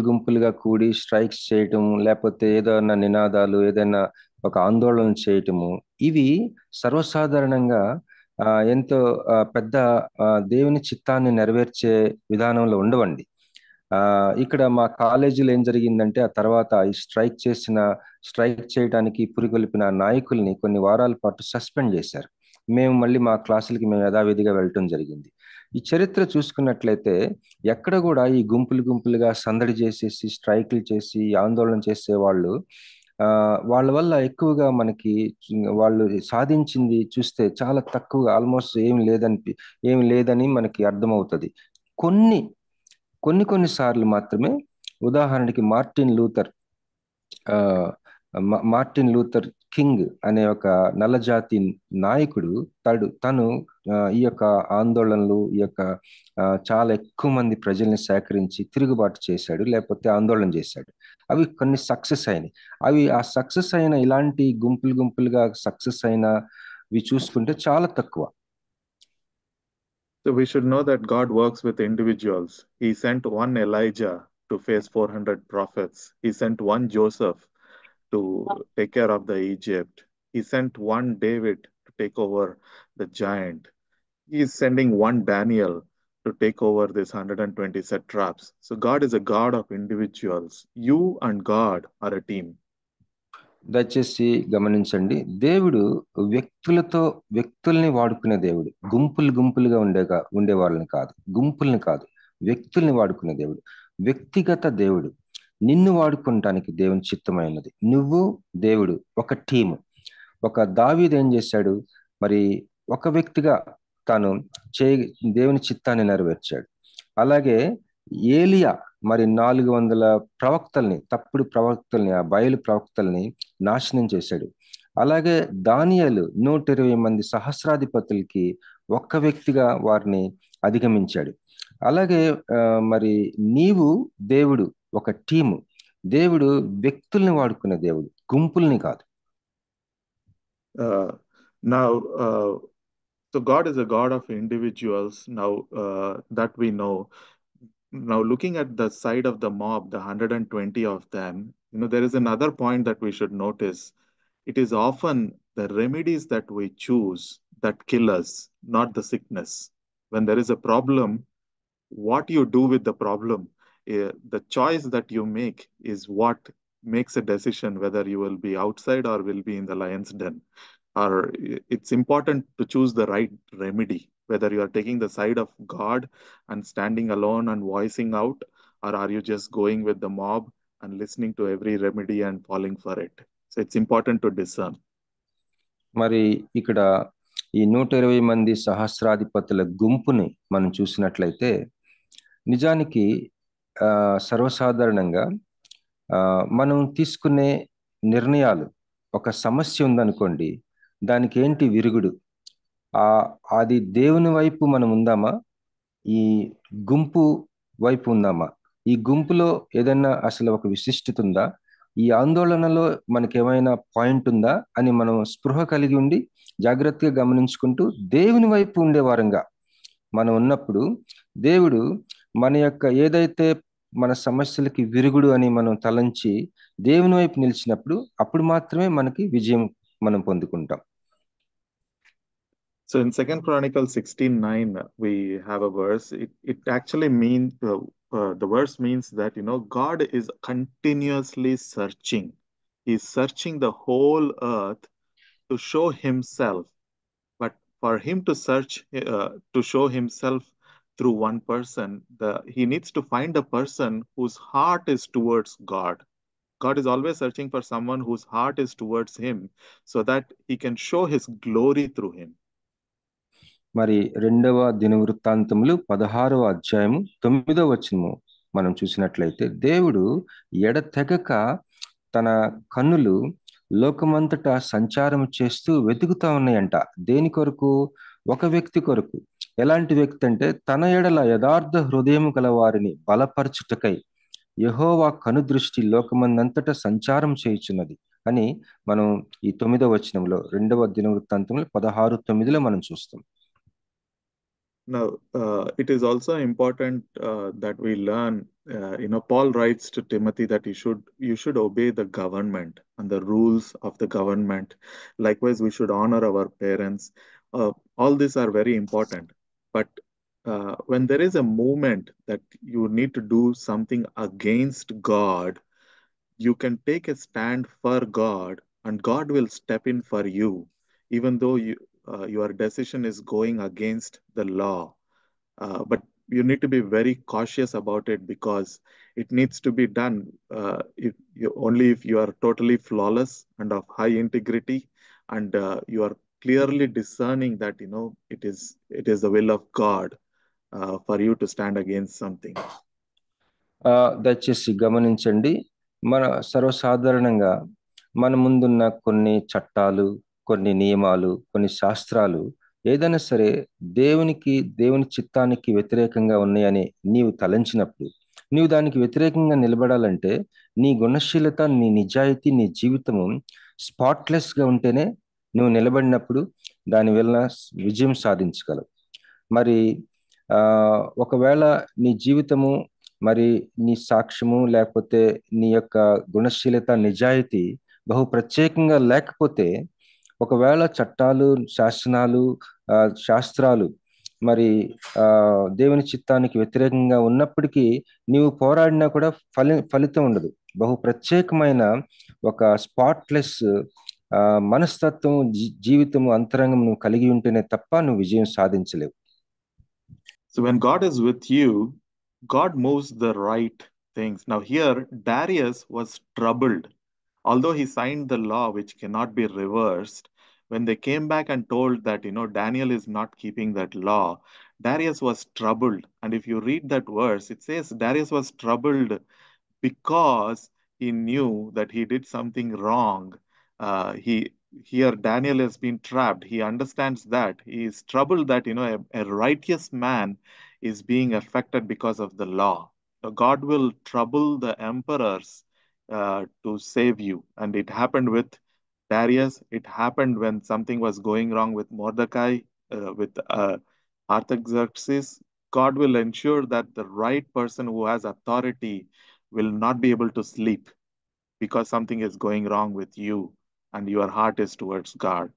గుంపులుగా కూడి strikes చేయటం, లేకపోతే ఏదైనా నినాదాలు, ఏదైనా ఒక ఆందోళన చేయటము, ఇవి సర్వసాధారణంగా ఎంతో పెద్ద దేవుని చిత్తాన్ని నెరవేర్చే విధానంలో ఉండవండి. ఇక్కడ మా కాలేజీలో ఏం జరిగిందంటే, ఆ తర్వాత ఈ స్ట్రైక్ చేయడానికి పురిగొల్పిన నాయకుల్ని కొన్ని వారాల పాటు సస్పెండ్ చేశారు. మేము మళ్ళీ మా క్లాసులకి మేము యథావిధిగా వెళ్ళటం జరిగింది. ఈ చరిత్ర చూసుకున్నట్లయితే ఎక్కడ కూడా ఈ గుంపులుగా సందడి చేసేసి స్ట్రైకులు చేసి ఆందోళన చేసే వాళ్ళు వాళ్ళ వల్ల ఎక్కువగా మనకి వాళ్ళు సాధించింది చూస్తే చాలా తక్కువగా, ఆల్మోస్ట్ ఏం లేదని మనకి అర్థమవుతుంది. కొన్ని సార్లు మాత్రమే, ఉదాహరణకి మార్టిన్ లూథర్ కింగ్ అనే ఒక నల్లజాతి నాయకుడు తను ఈ యొక్క ఆందోళనలు, ఈ యొక్క చాలా ఎక్కువ మంది ప్రజల్ని సేకరించి తిరుగుబాటు చేశాడు, లేకపోతే ఆందోళన చేశాడు. అవి కొన్ని సక్సెస్ అయినాయి. ఆ సక్సెస్ అయిన ఇలాంటి గుంపులుగా సక్సెస్ అయినవి చూసుకుంటే చాలా తక్కువ. So we should know that God works with individuals. He sent one Elijah to face 400 prophets. He sent one Joseph to take care of the Egypt. He sent one David to take over the giant. He is sending one Daniel to take over this 120 satraps. So God is a God of individuals. You and God are a team. దయచేసి గమనించండి, దేవుడు వ్యక్తుల్ని వాడుకునే దేవుడు. గుంపులుగా ఉండే వాళ్ళని కాదు, గుంపుల్ని కాదు, వ్యక్తుల్ని వాడుకునే దేవుడు. వ్యక్తిగత దేవుడు. నిన్ను వాడుకుంటానికి దేవుని చిత్తమైనది. నువ్వు దేవుడు ఒక టీము. ఒక దావీదు ఏం చేశాడు? మరి ఒక వ్యక్తిగా తాను దేవుని చిత్తాన్ని నెరవేర్చాడు. అలాగే ఏలియా మరి 400 ప్రవక్తల్ని, తప్పుడు ప్రవక్తల్ని, ఆ బయలు ప్రవక్తల్ని నాశనం చేశాడు. అలాగే దానియేలు 120 మంది సహస్రాధిపతులకి ఒక్క వ్యక్తిగా వారిని అధిగమించాడు. అలాగే మరి నీవు దేవుడు ఒక టీము. దేవుడు వ్యక్తుల్ని వాడుకునే దేవుడు, గుంపుల్ని కాదు. So God is a God of individuals. Now that we know. Now looking at the side of the mob, the 120 of them, there is another point that we should notice. It is often the remedies that we choose that kill us, not the sickness. When there is a problem, what you do with the problem, the choice that you make is what makes a decision whether you will be outside or will be in the lion's den. Or it's important to choose the right remedy, whether you are taking the side of God and standing alone and voicing out, or are you just going with the mob and listening to every remedy and falling for it. So it's important to discern. మరి ఇక్కడ ఈ 120 మంది సహస్రాధిపతుల గుంపుని మనం చూసినట్లయితే నిజానికి సర్వసాధారణంగా మనం తీసుకునే నిర్ణయాలు, ఒక సమస్య ఉందనుకోండి, దానికి ఏంటి విరుగుడు? అది దేవుని వైపు మనం ఉందామా, ఈ గుంపు వైపు ఉందామా? ఈ గుంపులో ఏదైనా అసలు ఒక విశిష్టత ఉందా? ఈ ఆందోళనలో మనకేమైనా పాయింట్ ఉందా అని మనం స్పృహ కలిగి ఉండి జాగ్రత్తగా గమనించుకుంటూ దేవుని వైపు ఉండేవారంగా మనం ఉన్నప్పుడు, దేవుడు మన యొక్క ఏదైతే మన సమస్యలకి విరుగుడు అని మనం తలంచి దేవుని వైపు నిలిచినప్పుడు అప్పుడు మాత్రమే మనకి విజయం మనం పొందుకుంటాం. So in 2 Chronicles 16:9, we have a verse. It actually means, the verse means that, God is continuously searching. He's searching the whole earth to show himself. But for him to search, to show himself through one person, he needs to find a person whose heart is towards God. God is always searching for someone whose heart is towards him so that he can show his glory through him. మరి 2వ దినవృత్తాంతములు 16వ అధ్యాయము 9వ వచనము మనం చూసినట్లయితే, దేవుడు ఎడతెగక తన కన్నులు లోకమంతటా సంచారం చేస్తూ వెతుకుతా ఉన్నాయంట. దేని కొరకు? ఒక వ్యక్తి కొరకు. ఎలాంటి వ్యక్తి అంటే, తన ఎడల యథార్థ హృదయము గల వారిని బలపరచుటకై యెహోవా కనుదృష్టి లోకమందంతటా సంచారం చేయుచున్నది అని మనం ఈ 9వ వచనంలో 2వ దినవృత్తాంతంలో 16:9 మనం చూస్తాం. Now, it is also important that we learn, Paul writes to Timothy that you should obey the government and the rules of the government. Likewise, we should honor our parents. All these are very important. But when there is a movement that you need to do something against God, you can take a stand for God and God will step in for you, even though your decision is going against the law. But you need to be very cautious about it because it needs to be done only if you are totally flawless and of high integrity, and you are clearly discerning that it is the will of God for you to stand against something. దయచేసి గమనించండి, మన సర్వసాధారణంగా మన ముందున్న కొన్ని చట్టాలు, కొన్ని నియమాలు, కొన్ని శాస్త్రాలు ఏదైనా సరే దేవుని చిత్తానికి వ్యతిరేకంగా ఉన్నాయని నీవు తలంచినప్పుడు, నీవు దానికి వ్యతిరేకంగా నిలబడాలంటే నీ గుణశీలత, నీ నిజాయితీ, నీ జీవితము స్పాట్లెస్గా ఉంటేనే నువ్వు నిలబడినప్పుడు దాని వలన విజయం సాధించగలవు. మరి ఒకవేళ నీ జీవితము, మరి నీ సాక్ష్యము, లేకపోతే నీ యొక్క గుణశీలత, నిజాయితీ బహు ప్రత్యేకంగా లేకపోతే, ఒకవేళ చట్టాలు, శాస్త్రాలు మరి దేవుని చిత్తానికి వ్యతిరేకంగా ఉన్నప్పటికీ నీవు పోరాడినా కూడా ఫలితం ఉండదు. బహు ప్రత్యేకమైన ఒక స్పాట్లెస్ మనస్తత్వం, జీవితము, అంతరంగం నువ్వు కలిగి ఉంటేనే తప్ప నువ్వు విజయం సాధించలేవు. So when God is with you, God moves the right things. Now here, Darius was troubled. Although he signed the law which cannot be reversed, when they came back and told that, Daniel is not keeping that law, Darius was troubled. And if you read that verse, it says Darius was troubled because he knew that he did something wrong. Here Daniel has been trapped. He understands that. He is troubled that, a righteous man is being affected because of the law. So God will trouble the emperors to save you. And it happened with Darius. It happened when something was going wrong with Mordecai, with Artaxerxes. God will ensure that the right person who has authority will not be able to sleep because something is going wrong with you and your heart is towards God.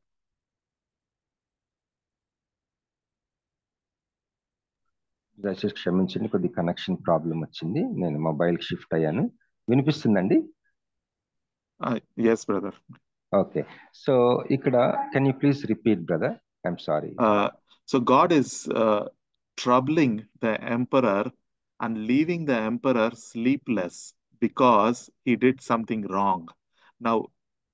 దయచేసి క్షమించండి, కొద్ది connection problem వచ్చింది. నేను mobile shift అయ్యాను. వినిపిస్తుందండి? Yes, brother. Okay. So ఇక్కడ can you please repeat, brother? I'm sorry. So God is troubling the emperor and leaving the emperor sleepless because he did something wrong. Now,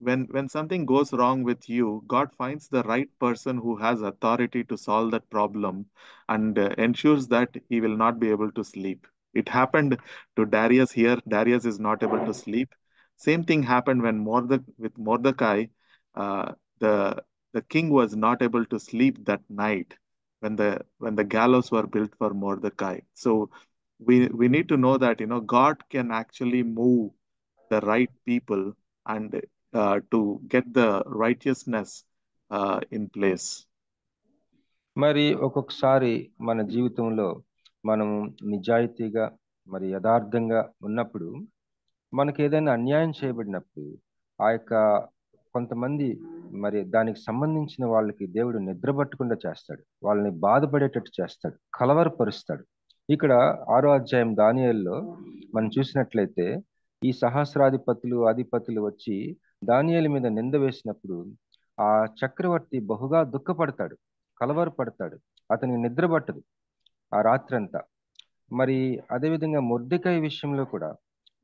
when something goes wrong with you, God finds the right person who has authority to solve that problem and ensures that he will not be able to sleep. It happened to Darius here. Darius is not able to sleep. Same thing happened when with Mordecai. The king was not able to sleep that night when the gallows were built for Mordecai. So we need to know that God can actually move the right people and to get the righteousness in place. మరి ఒక్కొక్కసారి మన జీవితంలో మనం నిజాయితీగా మరి యథార్థంగా ఉన్నప్పుడు, మనకి ఏదైనా అన్యాయం చేయబడినప్పుడు ఆ యొక్క కొంతమంది మరి దానికి సంబంధించిన వాళ్ళకి దేవుడు నిద్రపట్టకుండా చేస్తాడు, వాళ్ళని బాధపడేటట్టు చేస్తాడు, కలవరపరుస్తాడు. ఇక్కడ 6వ అధ్యాయం దానియేలులో మనం చూసినట్లయితే ఈ సహస్రాధిపతులు, అధిపతులు వచ్చి దానియేలు మీద నింద వేసినప్పుడు ఆ చక్రవర్తి బహుగా దుఃఖపడతాడు, కలవరపడతాడు, అతనికి నిద్ర పట్టదు ఆ రాత్రంతా. మరి అదేవిధంగా మొర్దెకై విషయంలో కూడా,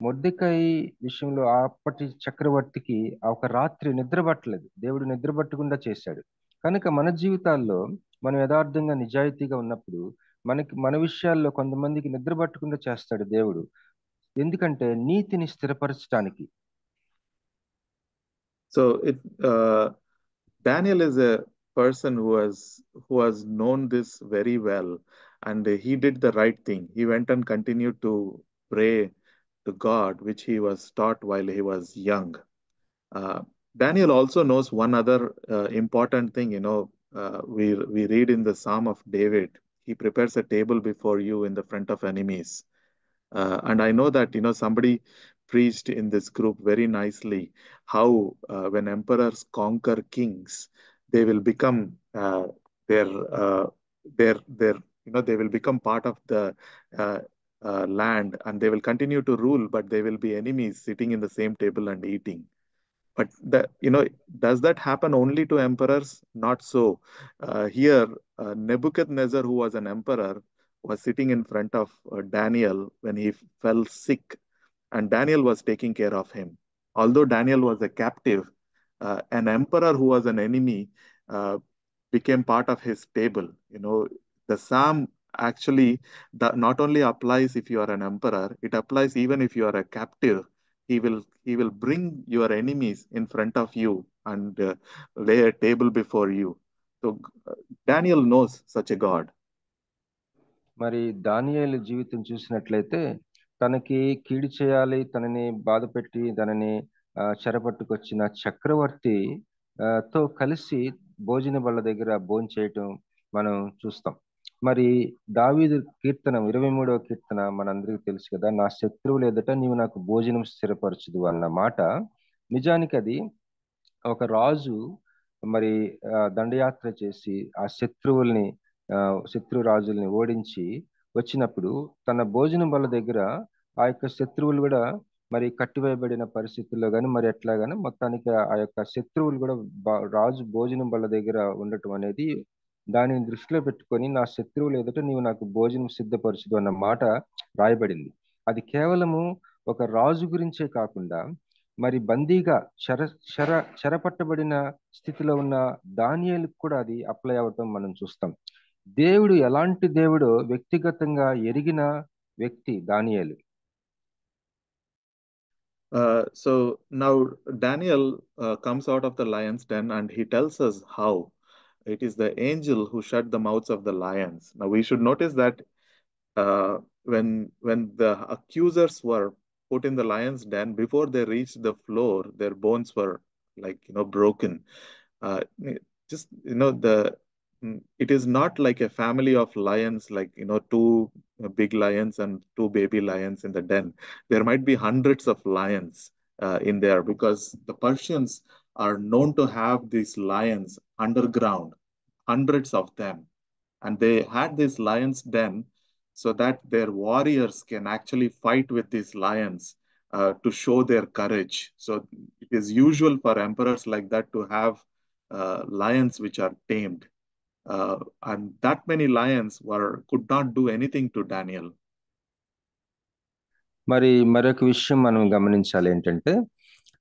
మొర్దెకై విషయంలో అప్పటి చక్రవర్తికి ఒక రాత్రి నిద్ర పట్టలేదు, దేవుడు నిద్ర పట్టకుండా చేశాడు. కనుక మన జీవితాల్లో మనం యథార్థంగా నిజాయితీగా ఉన్నప్పుడు మన విషయాల్లో కొంతమందికి నిద్ర పట్టకుండా చేస్తాడు దేవుడు. ఎందుకంటే నీతిని స్థిరపరచడానికి. So Daniel is a person who has known this very well, and he did the right thing. He went and continued to pray to God, which he was taught while he was young. Daniel also knows one other important thing. We read in the Psalm of David, he prepares a table before you in the front of enemies. And I know that somebody preached in this group very nicely how when emperors conquer kings, they will become they will become part of the land, and they will continue to rule, but they will be enemies sitting in the same table and eating. But does that happen only to emperors? Not so. Here, Nebuchadnezzar, who was an emperor, was sitting in front of Daniel when he fell sick, and Daniel was taking care of him. Although Daniel was a captive, an emperor who was an enemy uh, became part of his table. The psalm actually not only applies if you are an emperor, it applies even if you are a captive. He will bring your enemies in front of you and lay a table before you. So Daniel knows such a God. మరి దానియేలు జీవితం చూసినట్లయితే తనకి కీడు చేయాలి, తనని బాధ పెట్టి తనని చెరపట్టుకొచ్చిన చక్రవర్తి తో కలిసి భోజన బల్ల దగ్గర భోంచేయటం మనం చూస్తాం. మరి దావీదు కీర్తన 23వ కీర్తన మనందరికీ తెలుసు కదా, నా శత్రువులు ఎదుట నీవు నాకు భోజనం స్థిరపరచుదు అన్న మాట. నిజానికి అది ఒక రాజు మరి దండయాత్ర చేసి ఆ శత్రు రాజుల్ని ఓడించి వచ్చినప్పుడు తన భోజనం బల్ల దగ్గర ఆ యొక్క శత్రువులు కూడా మరి కట్టివేయబడిన పరిస్థితుల్లో కానీ మరి ఎట్లా కానీ మొత్తానికి ఆ యొక్క శత్రువులు కూడా రాజు భోజనం బల్ల దగ్గర ఉండటం అనేది దానిని దృష్టిలో పెట్టుకొని నా శత్రువులు ఎదుట నీవు నాకు భోజనం సిద్ధపరచుదు అన్న మాట రాయబడింది. అది కేవలము ఒక రాజు గురించే కాకుండా మరి బందీగా చెరపట్టబడిన స్థితిలో ఉన్న దానియేలుకు కూడా అది అప్లై అవటం మనం చూస్తాం. దేవుడు ఎలాంటి దేవుడో వ్యక్తిగతంగా ఎరిగిన వ్యక్తి దానియేలు. So now Daniel comes out of the lion's den, and he tells us how. It is the angel who shut the mouths of the lions. Now we should notice that when the accusers were put in the lion's den, before they reached the floor, their bones were broken. Just it is not like a family of lions, like two big lions and two baby lions in the den. There might be hundreds of lions in there, because the Persians are known to have these lions underground, hundreds of them, and they had this lions den so that their warriors can actually fight with these lions to show their courage. So it is usual for emperors like that to have lions which are tamed. And that many lions could not do anything to Daniel. మరి మరొక విషయం మనం గమనించాలి ఏంటంటే,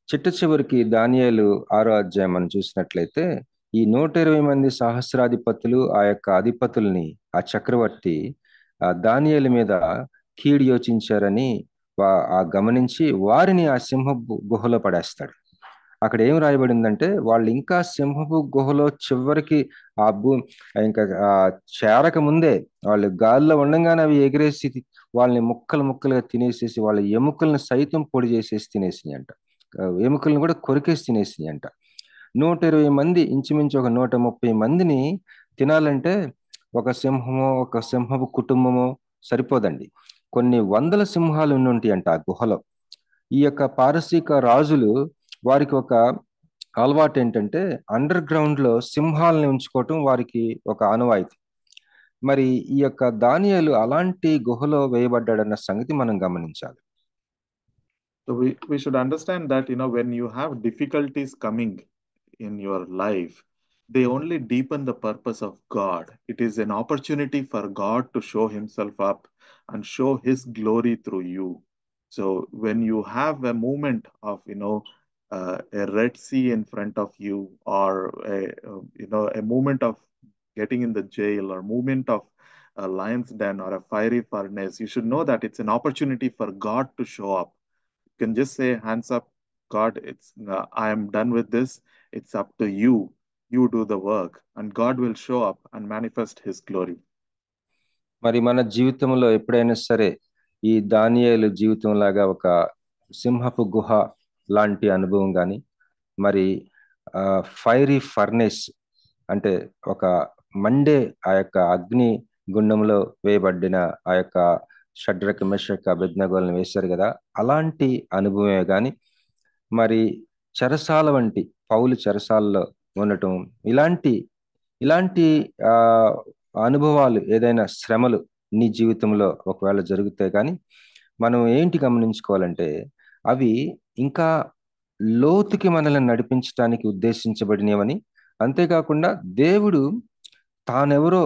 చిట్ట చివరికి దానియేలు 6వ అధ్యాయం మనం చూసినట్లయితే ఈ 120 మంది సహస్రాధిపతులు ఆ యొక్క అధిపతుల్ని ఆ చక్రవర్తి దానియేలు మీద కీడు యోచించారని గమనించి వారిని ఆ సింహపు గుహలో పడేస్తాడు. అక్కడ ఏం రాయబడిందంటే, వాళ్ళు ఇంకా సింహపు గుహలో చివరికి ఇంకా చేరక ముందే వాళ్ళు గాల్లో ఉండగానే అవి ఎగిరేసి వాళ్ళని ముక్కలుగా తినేసేసి వాళ్ళ ఎముకలను సైతం పొడి చేసేసి తినేసినాయి అంట. ఎముకలను కూడా కొరికేసి తినేసినాయి అంట. 120 మంది, ఇంచుమించు ఒక 130 మందిని తినాలంటే ఒక సింహపు కుటుంబమో సరిపోదండి. కొన్ని వందల సింహాలు ఉండుంటాయి అంట ఆ గుహలో. ఈ యొక్క పారసీక రాజులు వారికి ఒక అలవాటు ఏంటంటే అండర్ గ్రౌండ్ లో సింహాలని ఉంచుకోవటం వారికి ఒక ఆనవాయితీ. మరి ఈ యొక్క దానియేలు అలాంటి గుహలో వేయబడ్డాడన్న సంగతి మనం గమనించాలి. So we should understand that when you have difficulties coming in your life, they only deepen the purpose of God. It is an opportunity for God to show himself up and show his glory through you. So when you have a moment of a Red Sea in front of you, or a moment of getting in the jail, or movement of a lion's den or a fiery furnace, you should know that it's an opportunity for God to show up. You can just say, hands up, God, I am done with this. It's up to you. You do the work, and God will show up and manifest his glory. మరి మన జీవితంలో ఎప్పుడైనా సరే ఈ దానియేలు జీవితం లాగా ఒక సింహపు గుహ లాంటి అనుభవం కానీ, మరి ఫైరీ ఫర్నేస్ అంటే ఒక మండే ఆ యొక్క అగ్ని గుండంలో వేయబడిన ఆ యొక్క షడ్రక్, మెషక్, అబేద్నెగోలను వేశారు కదా, అలాంటి అనుభవమే కానీ, మరి చెరసాల వంటి పౌలు చెరసాలలో ఉండటం, ఇలాంటి అనుభవాలు, ఏదైనా శ్రమలు నీ జీవితంలో ఒకవేళ జరిగితే కానీ మనం ఏంటి గమనించుకోవాలంటే, అవి ఇంకా లోతుకి మనల్ని నడిపించడానికి ఉద్దేశించబడినవని, అంతేకాకుండా దేవుడు తానెవరో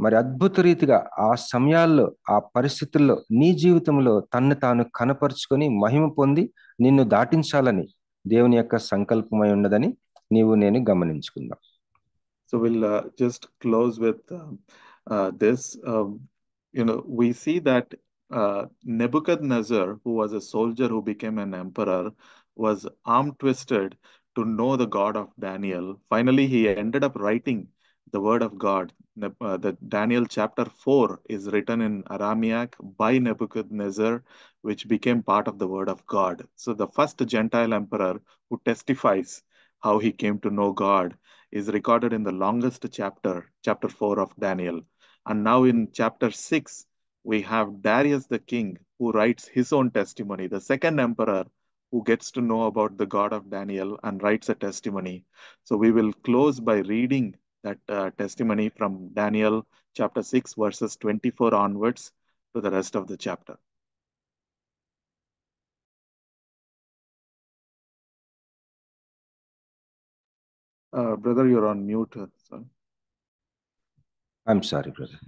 మరి అద్భుత రీతిగా ఆ సమయాల్లో, ఆ పరిస్థితుల్లో నీ జీవితంలో తన్ను తాను కనపరుచుకొని మహిమ పొంది నిన్ను దాటించాలని దేవుని యొక్క సంకల్పమై ఉన్నదని నేను గమనించుకుందాం. So we'll just close with this. We see that Nebuchadnezzar, who was a soldier who became an emperor, was arm twisted to know the God of Daniel. Finally, he ended up writing the word of God. The Daniel chapter 4 is written in Aramaic by Nebuchadnezzar, which became part of the word of God. So the first Gentile emperor who testifies how he came to know God is recorded in the longest chapter, chapter 4 of Daniel. And now in chapter 6, we have Darius the king who writes his own testimony, the second emperor who gets to know about the God of Daniel and writes a testimony. So we will close by reading that testimony from Daniel chapter 6, verses 24 onwards to the rest of the chapter. Brother, you're on mute. Sir. I'm sorry brother.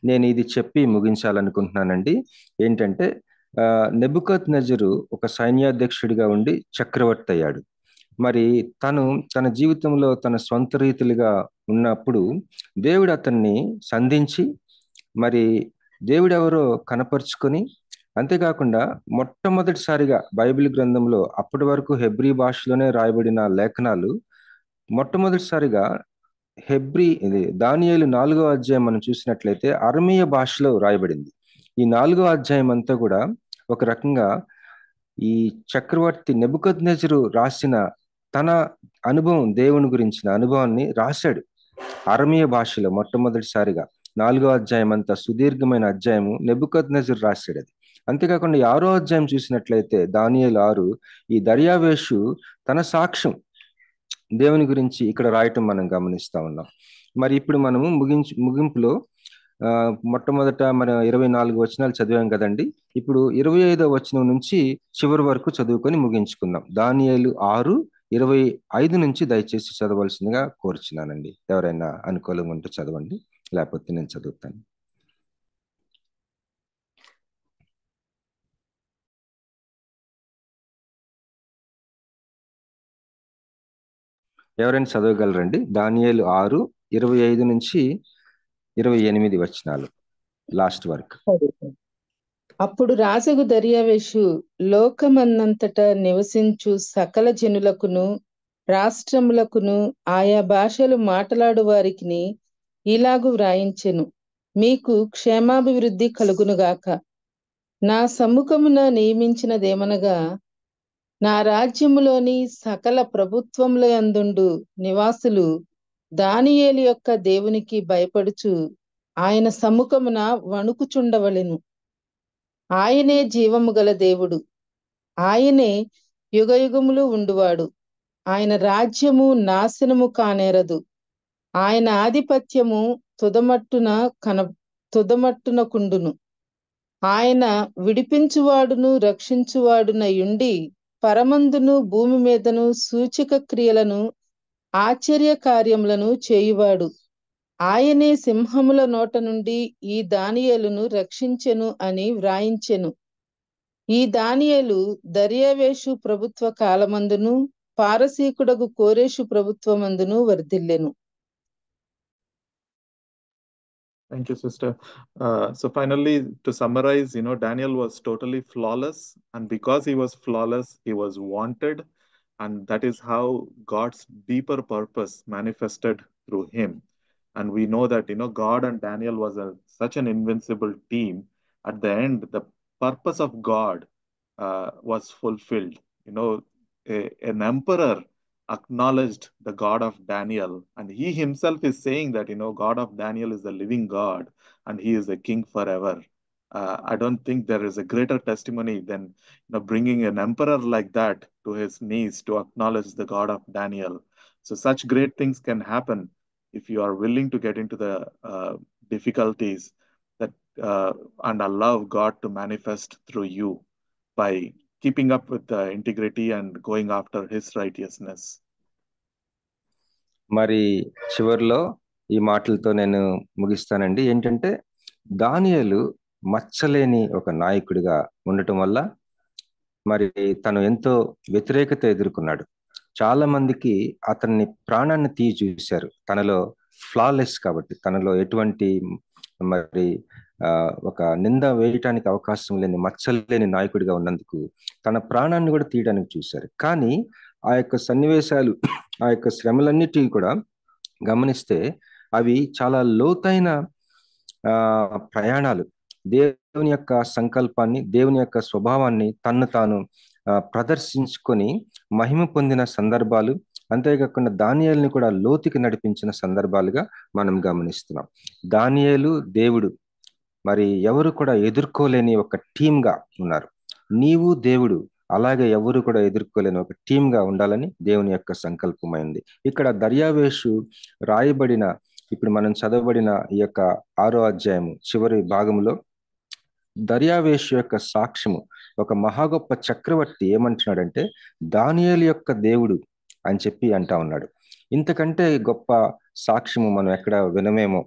నేను ఇది చెప్పి ముగించాలనుకుంటున్నానండి. ఏంటంటే నెబుకద్నెజరు ఒక సైన్యాధ్యక్షుడిగా ఉండి చక్రవర్తి అయ్యాడు. మరి తన జీవితంలో తన సొంత రీతిలుగా ఉన్నప్పుడు దేవుడు అతన్ని సంధించి మరి దేవుడెవరో కనపరుచుకొని, అంతేకాకుండా మొట్టమొదటిసారిగా బైబిల్ గ్రంథంలో అప్పటి వరకు హెబ్రీ భాషలోనే రాయబడిన లేఖనాలు మొట్టమొదటిసారిగా దానియేలు 4వ అధ్యాయం మనం చూసినట్లయితే అరమీయ భాషలో రాయబడింది. ఈ 4వ అధ్యాయం అంతా కూడా ఒక రకంగా ఈ చక్రవర్తి నెబుకద్నెజరు రాసిన తన అనుభవం, దేవుని గురించిన అనుభవాన్ని రాశాడు అరమీయ భాషలో. మొట్టమొదటిసారిగా 4వ అధ్యాయం అంతా సుదీర్ఘమైన అధ్యాయము నెబుకద్నెజరు రాశాడు అది. అంతేకాకుండా 6వ అధ్యాయం చూసినట్లయితే దానియేలు 6, ఈ దర్యావేషు తన సాక్ష్యం దేవుని గురించి ఇక్కడ రాయటం మనం గమనిస్తా ఉన్నాం. మరి ఇప్పుడు మనము ముగింపులో మొట్టమొదట మనం 24 వచనాలు చదివాం కదండి. ఇప్పుడు 25వ వచనం నుంచి చివరి వరకు చదువుకొని ముగించుకుందాం. దానియేలు 6:25 నుంచి దయచేసి చదవలసిందిగా కోరుచున్నానండి. ఎవరైనా అనుకూలంగా ఉంటే చదవండి, లేకపోతే నేను చదువుతాను. ఎవరైనా చదవగలరండి? దానియేలు 6:25 నుంచి 28 వచనాలు లాస్ట్ వరకు. అప్పుడు రాజగు దర్యావేషు లోకమన్నంతట నివసించు సకల జనులకును రాష్ట్రములకును ఆయా భాషలు మాట్లాడు వారికి ఇలాగు వ్రాయించెను, మీకు క్షేమాభివృద్ధి కలుగునుగాక. నా సమ్ముఖమున నియమించినదేమనగా, నా రాజ్యములోని సకల ప్రభుత్వముల యందుండు నివాసులు దానియేలు యొక్క దేవునికి భయపడుచు ఆయన సమ్ముఖమున వణుకుచుండవలెను. ఆయనే జీవము గల దేవుడు, ఆయనే యుగయుగములు ఉండువాడు. ఆయన రాజ్యము నాశనము కానేరదు, ఆయన ఆధిపత్యము తుదమట్టునకుండును. ఆయన విడిపించువాడును రక్షించువాడునయుండి పరమందును భూమి మీదను సూచక క్రియలను ఆశ్చర్య కార్యములను చేయువాడు. ఆయనే సింహముల నోట నుండి ఈ దానియేలును రక్షించెను అని వ్రాయించెను. ఈ దానియేలు దర్యావేషు ప్రభుత్వ కాలమందును పారసీకుడగు కోరేషు ప్రభుత్వమందును వర్ధిల్లెను. Thank you, sister. So finally, to summarize, Daniel was totally flawless, and because he was flawless, he was wanted, and that is how God's deeper purpose manifested through him. And we know that, God and Daniel was such an invincible team. At the end, the purpose of God was fulfilled. An emperor acknowledged the God of Daniel, and he himself is saying that, God of Daniel is the living God, and he is the king forever. I don't think there is a greater testimony than bringing an emperor like that to his knees to acknowledge the God of Daniel. So such great things can happen if you are willing to get into the difficulties and allow God to manifest through you by keeping up with integrity and going after his righteousness. మరి చివరిలో ఈ మాటలతో నేను ముగిస్తానండి. ఏంటంటే దానియేలు మచ్చలేని ఒక నాయకుడిగా ఉండటం వల్ల మరి తను ఎంతో వ్యతిరేకత ఎదుర్కొన్నాడు. చాలా మందికి అతన్ని ప్రాణాన్ని తీయి చూశారు. తనలో ఫ్లాలెస్ కాబట్టి, తనలో ఎటువంటి మరి ఒక నింద వేయటానికి అవకాశం లేని మచ్చలేని నాయకుడిగా ఉన్నందుకు తన ప్రాణాన్ని కూడా తీయడానికి చూశారు. కానీ ఆ యొక్క సన్నివేశాలు, ఆ యొక్క శ్రమలన్నిటి కూడా గమనిస్తే అవి చాలా లోతైన ప్రయాణాలు. దేవుని యొక్క సంకల్పాన్ని, దేవుని యొక్క స్వభావాన్ని తన్ను తాను ప్రదర్శించుకొని మహిమ పొందిన సందర్భాలు, అంతేకాకుండా దానియేలుని కూడా లోతుకి నడిపించిన సందర్భాలుగా మనం గమనిస్తున్నాం. దానియేలు, దేవుడు మరి ఎవరు కూడా ఎదుర్కోలేని ఒక టీమ్గా ఉన్నారు. నీవు దేవుడు అలాగే ఎవరు కూడా ఎదుర్కోలేని ఒక టీమ్గా ఉండాలని దేవుని యొక్క సంకల్పమైంది. ఇక్కడ దర్యావేషు రాయబడిన, ఇప్పుడు మనం చదవబడిన ఈ యొక్క 6వ అధ్యాయము చివరి భాగంలో దర్యావేషు యొక్క సాక్ష్యము, ఒక మహా గొప్ప చక్రవర్తి ఏమంటున్నాడంటే దానియేలు యొక్క దేవుడు అని చెప్పి అంటా ఉన్నాడు. ఇంతకంటే గొప్ప సాక్ష్యము మనం ఎక్కడ వినమేమో.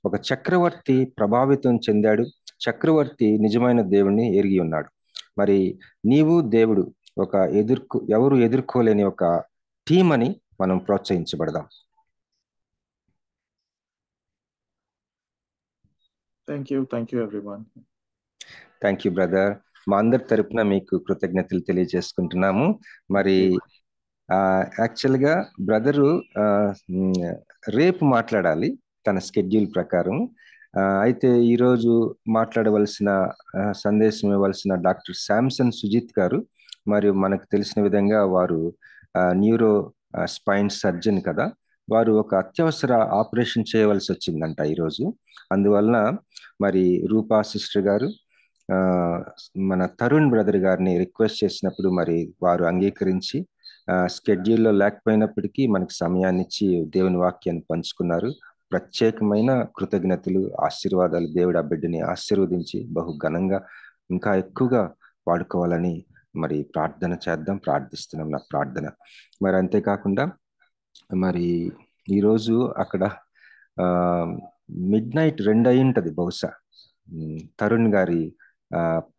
ఒక చక్రవర్తి ప్రభావితం చెందాడు, చక్రవర్తి నిజమైన దేవుణ్ణి ఎరిగి ఉన్నాడు. మరి నీవు దేవుడు ఒక ఎవరు ఎదుర్కోలేని ఒక టీం అని మనం ప్రోత్సహించబడదాం. Thank you everyone. Thank you brother. మా అందరి తరపున మీకు కృతజ్ఞతలు తెలియజేసుకుంటున్నాము. మరి యాక్చువల్గా బ్రదరు రేపు మాట్లాడాలి తన స్కెడ్యూల్ ప్రకారం. అయితే ఈరోజు మాట్లాడవలసిన, సందేశం ఇవ్వవలసిన డాక్టర్ శాంసన్ సుజిత్ గారు, మరియు మనకు తెలిసిన విధంగా వారు న్యూరో స్పైన్ సర్జన్ కదా, వారు ఒక అత్యవసర ఆపరేషన్ చేయవలసి వచ్చిందంట ఈరోజు. అందువలన మరి రూపా సిస్టర్ గారు మన తరుణ్ బ్రదర్ గారిని రిక్వెస్ట్ చేసినప్పుడు మరి వారు అంగీకరించి స్కెడ్యూల్లో లేకపోయినప్పటికీ మనకు సమయాన్ని ఇచ్చి దేవుని వాక్యాన్ని పంచుకున్నారు. ప్రత్యేకమైన కృతజ్ఞతలు, ఆశీర్వాదాలు. దేవుడు ఆ బిడ్డని ఆశీర్వదించి బహు ఘనంగా ఇంకా ఎక్కువగా వాడుకోవాలని మరి ప్రార్థన చేద్దాం, ప్రార్థిస్తున్నాం. నా ప్రార్థన. మరి అంతేకాకుండా మరి ఈరోజు అక్కడ మిడ్ నైట్ 2 అయి ఉంటుంది బహుశా తరుణ్ గారి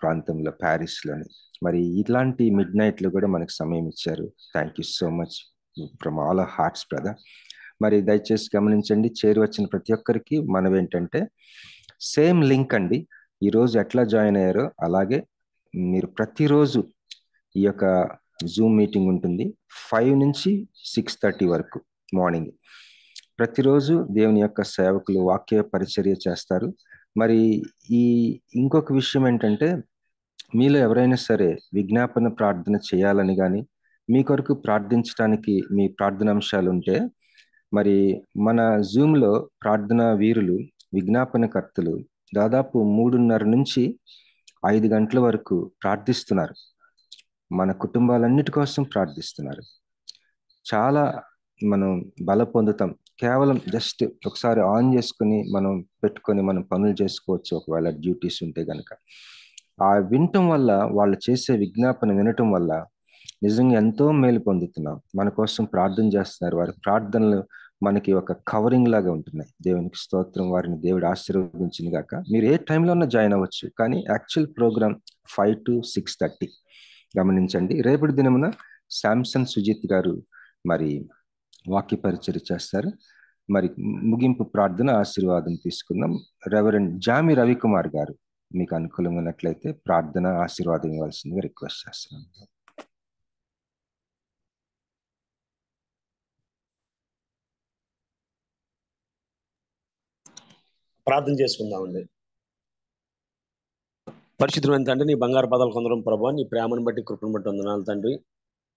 ప్రాంతంలో, ప్యారిస్లోని. మరి ఇట్లాంటి మిడ్ నైట్లో కూడా మనకు సమయం ఇచ్చారు. Thank you so much from all our hearts brother. మరి దయచేసి గమనించండి, చేరి వచ్చిన ప్రతి ఒక్కరికి మనం ఏంటంటే సేమ్ లింక్ అండి. ఈరోజు ఎట్లా జాయిన్ అయ్యారో అలాగే మీరు ప్రతిరోజు ఈ యొక్క జూమ్ మీటింగ్ ఉంటుంది 5 నుంచి 6:30 వరకు మార్నింగ్. ప్రతిరోజు దేవుని యొక్క సేవకులు వాక్య పరిచర్య చేస్తారు. మరి ఇంకొక విషయం ఏంటంటే, మీలో ఎవరైనా సరే విజ్ఞాపన ప్రార్థన చేయాలని కానీ, మీ కొరకు ప్రార్థించడానికి మీ ప్రార్థనాంశాలు ఉంటే, మరి మన జూమ్లో ప్రార్థనా వీరులు, విజ్ఞాపనకర్తలు దాదాపు 3:30 నుంచి 5 గంటల వరకు ప్రార్థిస్తున్నారు. మన కుటుంబాలన్నిటి కోసం ప్రార్థిస్తున్నారు. చాలా మనం బల పొందుతాం. కేవలం జస్ట్ ఒకసారి ఆన్ చేసుకుని మనం పెట్టుకొని మనం పనులు చేసుకోవచ్చు, ఒకవేళ డ్యూటీస్ ఉంటే కనుక. ఆ వినటం వల్ల, వాళ్ళు చేసే విజ్ఞాపన వినటం వల్ల నిజంగా ఎంతో మేలు పొందుతున్నాం. మన కోసం ప్రార్థన చేస్తున్నారు. వారి ప్రార్థనలు మనకి ఒక కవరింగ్ లాగా ఉంటున్నాయి. దేవునికి స్తోత్రం. వారిని దేవుడు ఆశీర్వదించిన గాక. మీరు ఏ టైంలో ఉన్నా జాయిన్ అవ్వచ్చు, కానీ యాక్చువల్ ప్రోగ్రామ్ 5 to 6:30 గమనించండి. రేపటి దినమున శాంసన్ సుజిత్ గారు మరి వాక్య పరిచర్య చేస్తారు. మరి ముగింపు ప్రార్థన, ఆశీర్వాదం తీసుకుందాం. రెవరెండ్ జామి రవికుమార్ గారు మీకు అనుకూలమైనట్లయితే ప్రార్థన, ఆశీర్వాదం ఇవ్వాల్సిందిగా రిక్వెస్ట్ చేస్తున్నాను. ప్రార్థన చేసుకుందామండి. పరిశుద్ధమైన తండ్రి, నీ బంగారు పదాలు కొందరం ప్రభా, నీ ప్రేమను బట్టి, కృపను బట్టి వందనాలు తండ్రి.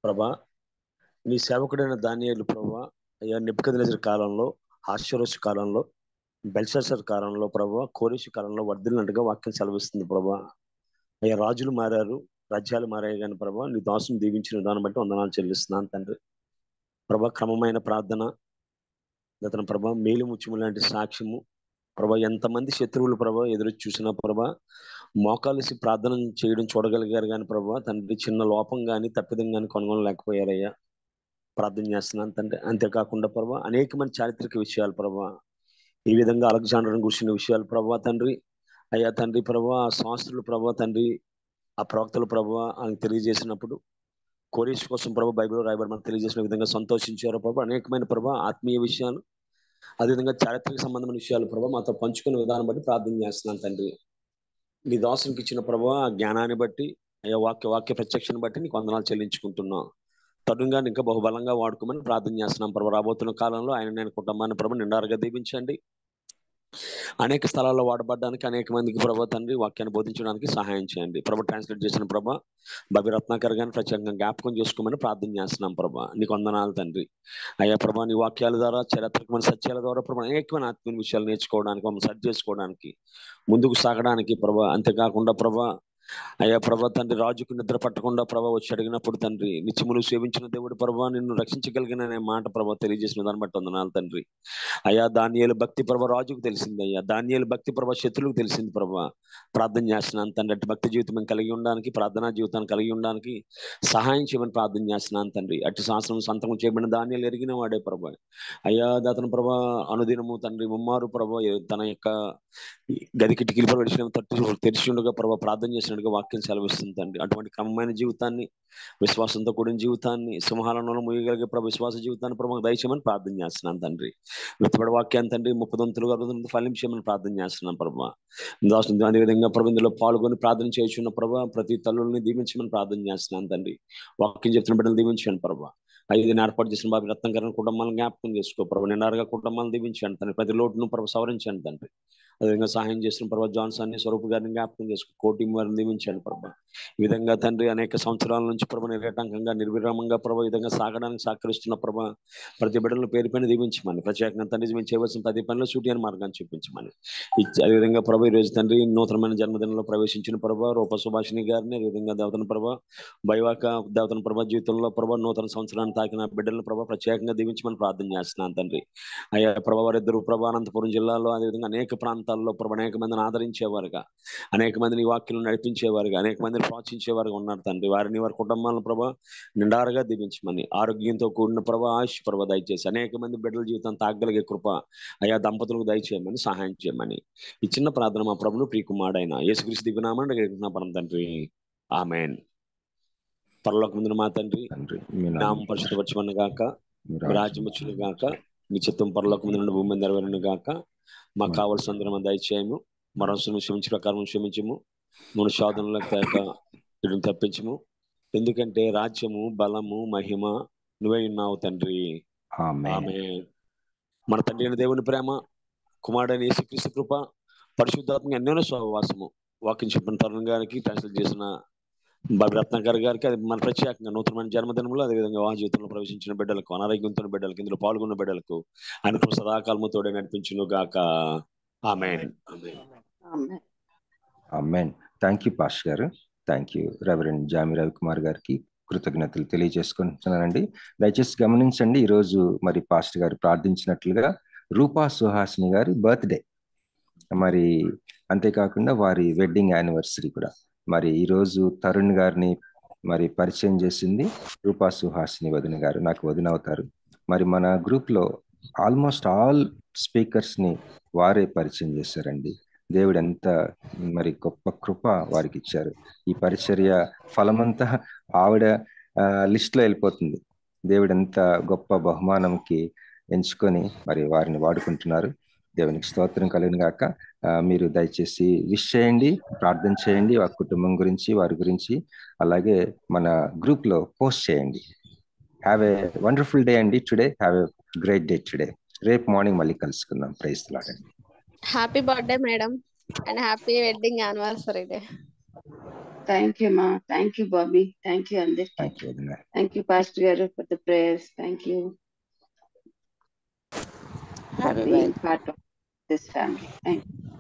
ప్రభా, నీ సేవకుడైన దానియేలు ప్రభా, అయ్యా నెబుకద్నెజరు కాలంలో, ఆశ్చర్యస్ కాలంలో, బెల్షస్సర్ కాలంలో ప్రభా, కోరేషు కాలంలో వర్ధిల్లినట్టుగా వాక్యం సెలవిస్తుంది ప్రభా. అయ్యా రాజులు మారారు, రాజ్యాలు మారాయి కానీ ప్రభా, నీ దాసుని దీవించిన దాన్ని బట్టి వందనాలు చెల్లిస్తున్నాను తండ్రి. ప్రభా, క్రమమైన ప్రార్థన, గతన ప్రభా మేలు ముత్యము లాంటి సాక్ష్యము, ప్రభా ఎంతమంది శత్రువులు ప్రభా ఎదురు చూసినా ప్రభా మోకాలిసి ప్రార్థన చేయడం చూడగలిగారు కానీ ప్రభా తండ్రి చిన్న లోపం కానీ తప్పిదం కానీ కనుగొనలేకపోయారయ్యా. ప్రార్థన చేస్తున్నాను తండ్రి. అంతేకాకుండా ప్రభా అనేక మంది చారిత్రక విషయాలు ప్రభా ఈ విధంగా అలెగ్జాండర్ని గురించిన విషయాలు ప్రభా తండ్రి అయ్యా తండ్రి ప్రభా ఆ శాస్త్రులు ప్రభా తండ్రి ఆ ప్రవక్తలు ప్రభా ఆయన తెలియజేసినప్పుడు కోరేష్ కోసం ప్రభా బైబిల్లో రాయబడి మనకు తెలియజేసిన విధంగా సంతోషించారు ప్రభా. అనేకమైన ప్రభా ఆత్మీయ విషయాలు అదేవిధంగా చారిత్రక సంబంధమైన విషయాలు ప్రభా మాతో పంచుకునే విధానం బట్టి ప్రార్థన చేస్తున్నాను తండ్రి. నీ దాసునికి ఇచ్చిన ప్రభా ఆ జ్ఞానాన్ని బట్టి అయ్యా వాక్య ప్రత్యక్షను బట్టి నీకు వందనాలు చెల్లించుకుంటున్నాం. తరుణంగా ఇంకా బహుబలంగా వాడుకోమని ప్రార్థన చేస్తున్నాం ప్రభా. రాబోతున్న కాలంలో ఆయన కుటుంబాన్ని ప్రభా నిండారుగా దీవించండి. అనేక స్థలాల్లో వాడబడడానికి అనేక మందికి ప్రభా తండ్రి వాక్యాన్ని బోధించడానికి సహాయం చేయండి ప్రభా. ట్రాన్స్లేట్ చేసిన ప్రభా బబి రత్నాకర్ గారిని ప్రత్యేకంగా జ్ఞాపకం చేసుకోమని ప్రార్థన చేస్తున్నాం ప్రభా. నీకు వందనాలు తండ్రి. అయ్యా ప్రభా నీ వాక్యాల ద్వారా చారిత్రకమైన సత్యాల ద్వారా ప్రభా అనేకమైన ఆత్మీయ విషయాలు నేర్చుకోవడానికి మమ్మల్ని సరి చేసుకోవడానికి ముందుకు సాగడానికి ప్రభా. అంతేకాకుండా ప్రభా అయ్యా ప్రభా తండ్రి రాజుకు నిద్ర పట్టకుండా ప్రభా వచ్చి అడిగినప్పుడు తండ్రి నిత్యములు సేవించిన దేవుడు ప్రభా నిన్ను రక్షించగలిగిన అనే మాట ప్రభా తెలియజేసిన దాన్ని బట్టి వందనాలు తండ్రి. అయ్యా దానియేలు భక్తి ప్రభా రాజుకు తెలిసింది. అయ్యా దానియేలు భక్తి ప్రభా శత్రువులకు తెలిసింది ప్రభా. ప్రార్థన చేస్తున్నాను తండ్రి అటు భక్తి జీవితం కలిగి ఉండడానికి ప్రార్థనా జీవితాన్ని కలిగి ఉండడానికి సహాయం చేయమని ప్రార్థన చేస్తున్నాను తండ్రి. అటు శాస్త్రం సంతకం చేయబడిన దానియేలు ఎరిగిన వాడే ప్రభా. అయ్యా అతను ప్రభా అనుదినము తండ్రి ముమ్మారు ప్రభా తన యొక్క గది కిటికీలు తెరిచి ఉండగా ప్రభా ప్రార్థన చేసినట్టుగా వాక్యం సెలవిస్తుంది తండ్రి. అటువంటి క్రమమైన జీవితాన్ని విశ్వాసంతో కూడిన జీవితాన్ని సింహాలలో ముయ్యగలిగే ప్రభా విశ్వాస జీవితాన్ని ప్రభా దయచేయమని ప్రార్థన చేస్తున్నాను తండ్రి. వెతుబడి వాక్యాన్ని తండ్రి 30 ఫలించేయమని ప్రార్థన చేస్తున్నాను ప్రభా. అదేవిధంగా ప్రభు ఇందులో పాల్గొని ప్రార్థన చేస్తున్న ప్రభా ప్రతి తల్లుల్ని దీవించమని ప్రార్థన చేస్తున్నాను తండ్రి. వాక్యం చెప్తున్న బిడ్డలు దీవించాను ప్రభా. ఐదుని ఏర్పాటు చేసిన బాబు రత్నంకరణ కుటుంబాలను జ్ఞాపకం చేసుకో ప్రభు. నిండారుగా కుటుంబాలను దీవించండి తండ్రి. ప్రతి లోటును ప్రభు సవరించండి తండ్రి. అదేవిధంగా సహాయం చేసిన ప్రభా జాన్సన్ స్వరూప్ గారిని జ్ఞాపకం చేసుకో. కోటి వారిని దీవించండి ప్రభా. ఈ విధంగా తండ్రి అనేక సంవత్సరాల నుంచి ప్రభు నిర్ఘటంకంగా నిర్విరామంగా ప్రభా ఈ విధంగా సాగడానికి సహకరిస్తున్న ప్రభా ప్రతి బిడ్డలను పేరు పైన దీవించమని ప్రత్యేకంగా తండ్రి మేము చేయవలసిన ప్రతి పనిలో సూటి అని మార్గాన్ని చూపించమని అదేవిధంగా ప్రభా ఈ రోజు తండ్రి నూతనమైన జన్మదినంలో ప్రవేశించిన ప్రభా రూప సుభాషిణి గారిని అదేవిధంగా దేవతన ప్రభా బైవాక దేవతన ప్రభా జీవితంలో ప్రభా నూతన సంవత్సరాన్ని తాకిన బిడ్డలను ప్రభా ప్రత్యేకంగా దీవించమని ప్రార్థన చేస్తున్నాను తండ్రి. అయ్యా ప్రభా వారిద్దరు ప్రభా అనంతపురం జిల్లాలో అదేవిధంగా అనేక ప్రాంతాల్లో ప్రభా అనేక మందిని ఆదరించేవారుగా అనేక మందిని వాక్యం నడిపించేవారుగా అనేక మందిని ప్రోత్సహించేవారుగా ఉన్నారు తండ్రి. వారిని వారి కుటుంబాలను ప్రభా నిండారుగా దీవించమని ఆరోగ్యంతో కూడిన ప్రభా ఆయుష్ ప్రభా దయచేసి అనేక మంది బిడ్డల జీవితం తాగలిగే కృప అయా దంపతులకు దయచేయమని సహాయం చేయమని ఈ చిన్న ప్రార్థన మా ప్రభును ప్రియకుమారుడైన యేసుక్రీస్తు దివ్యనామమున అడుగుతున్నాం పరమ తండ్రి. ఆమేన్. పరలోకమందున మా తండ్రి నామం పరిశుద్ధపరచబడును గాక, మీ రాజ్యం వచ్చును గాక, మీ చిత్తం పరలోకమందున భూమి మీద నెరవేరును గాక. మాకు కావలసిన అందరం దయచేయము, మరణం క్షమించి ప్రకారం క్షమించము, మన శోధనలకు తేక వీటిని తప్పించము. ఎందుకంటే రాజ్యము బలము మహిమ నువ్వే ఉన్నావు తండ్రి. ఆమేన్. మన తండ్రి అయిన దేవుని ప్రేమ, కుమారుడైన యేసుక్రీస్తు కృప, పరిశుద్ధాత్మ ఎన్నెన్నో సహవాసము వాక్యం చెప్పిన తరుణ్ గారికి ట్రాన్స్లేట్ చేసిన బాబి రత్నాకర్ గారికి అది మన ప్రత్యేకంగా నూతనమైన జన్మదినంలో అదేవిధంగా వాహన జీవితంలో ప్రవేశించిన బిడ్డలకు అనారోగ్యంతో బిడ్డలకు ఇందులో పాల్గొన్న బిడ్డలకు ఆయన సదాకాలము తోడే నడిపించును గాక. ఆమేన్. ఆమేన్. థ్యాంక్ యూ పాస్టర్ గారు. థ్యాంక్ యూ రెవరెండ్ జామి రవికుమార్ గారికి కృతజ్ఞతలు తెలియజేసుకుంటున్నానండి. దయచేసి గమనించండి, ఈరోజు మరి పాస్టర్ గారు ప్రార్థించినట్లుగా రూపా సుహాసిని గారి బర్త్డే, మరి అంతేకాకుండా వారి వెడ్డింగ్ యానివర్సరీ కూడా. మరి ఈరోజు తరుణ్ గారిని మరి పరిచయం చేసింది రూపా సుహాసిని వదిన గారు, నాకు వదిన అవుతారు. మరి మన గ్రూప్లో ఆల్మోస్ట్ ఆల్ స్పీకర్స్ని వారే పరిచయం చేశారండి. దేవుడు ఎంత మరి గొప్ప కృప వారికి ఇచ్చారు. ఈ పరిచర్య ఫలమంతా ఆవిడ లిస్ట్లో వెళ్ళిపోతుంది. దేవుడు ఎంత గొప్ప బహుమానంకి ఎంచుకొని మరి వారిని వాడుకుంటున్నారు. దేవునికి స్తోత్రం కలుగును గాక. మీరు దయచేసి విష్ చేయండి, ప్రార్థన చేయండి వారి కుటుంబం గురించి, వారి గురించి. అలాగే మన గ్రూప్లో పోస్ట్ చేయండి. హ్యావ్ ఏ వండర్ఫుల్ డే అండి today. Have a great day today. రేపు మార్నింగ్ మళ్ళీ కలుసుకుందాం. Praise the lord. Happy birthday madam and happy wedding anniversary day. Thank you మా, thank you Bobby, thank you అందరికి, థ్యాంక్ యూ పాస్టర్ గారు for the prayers. Thank you for being part of this family. Thank you.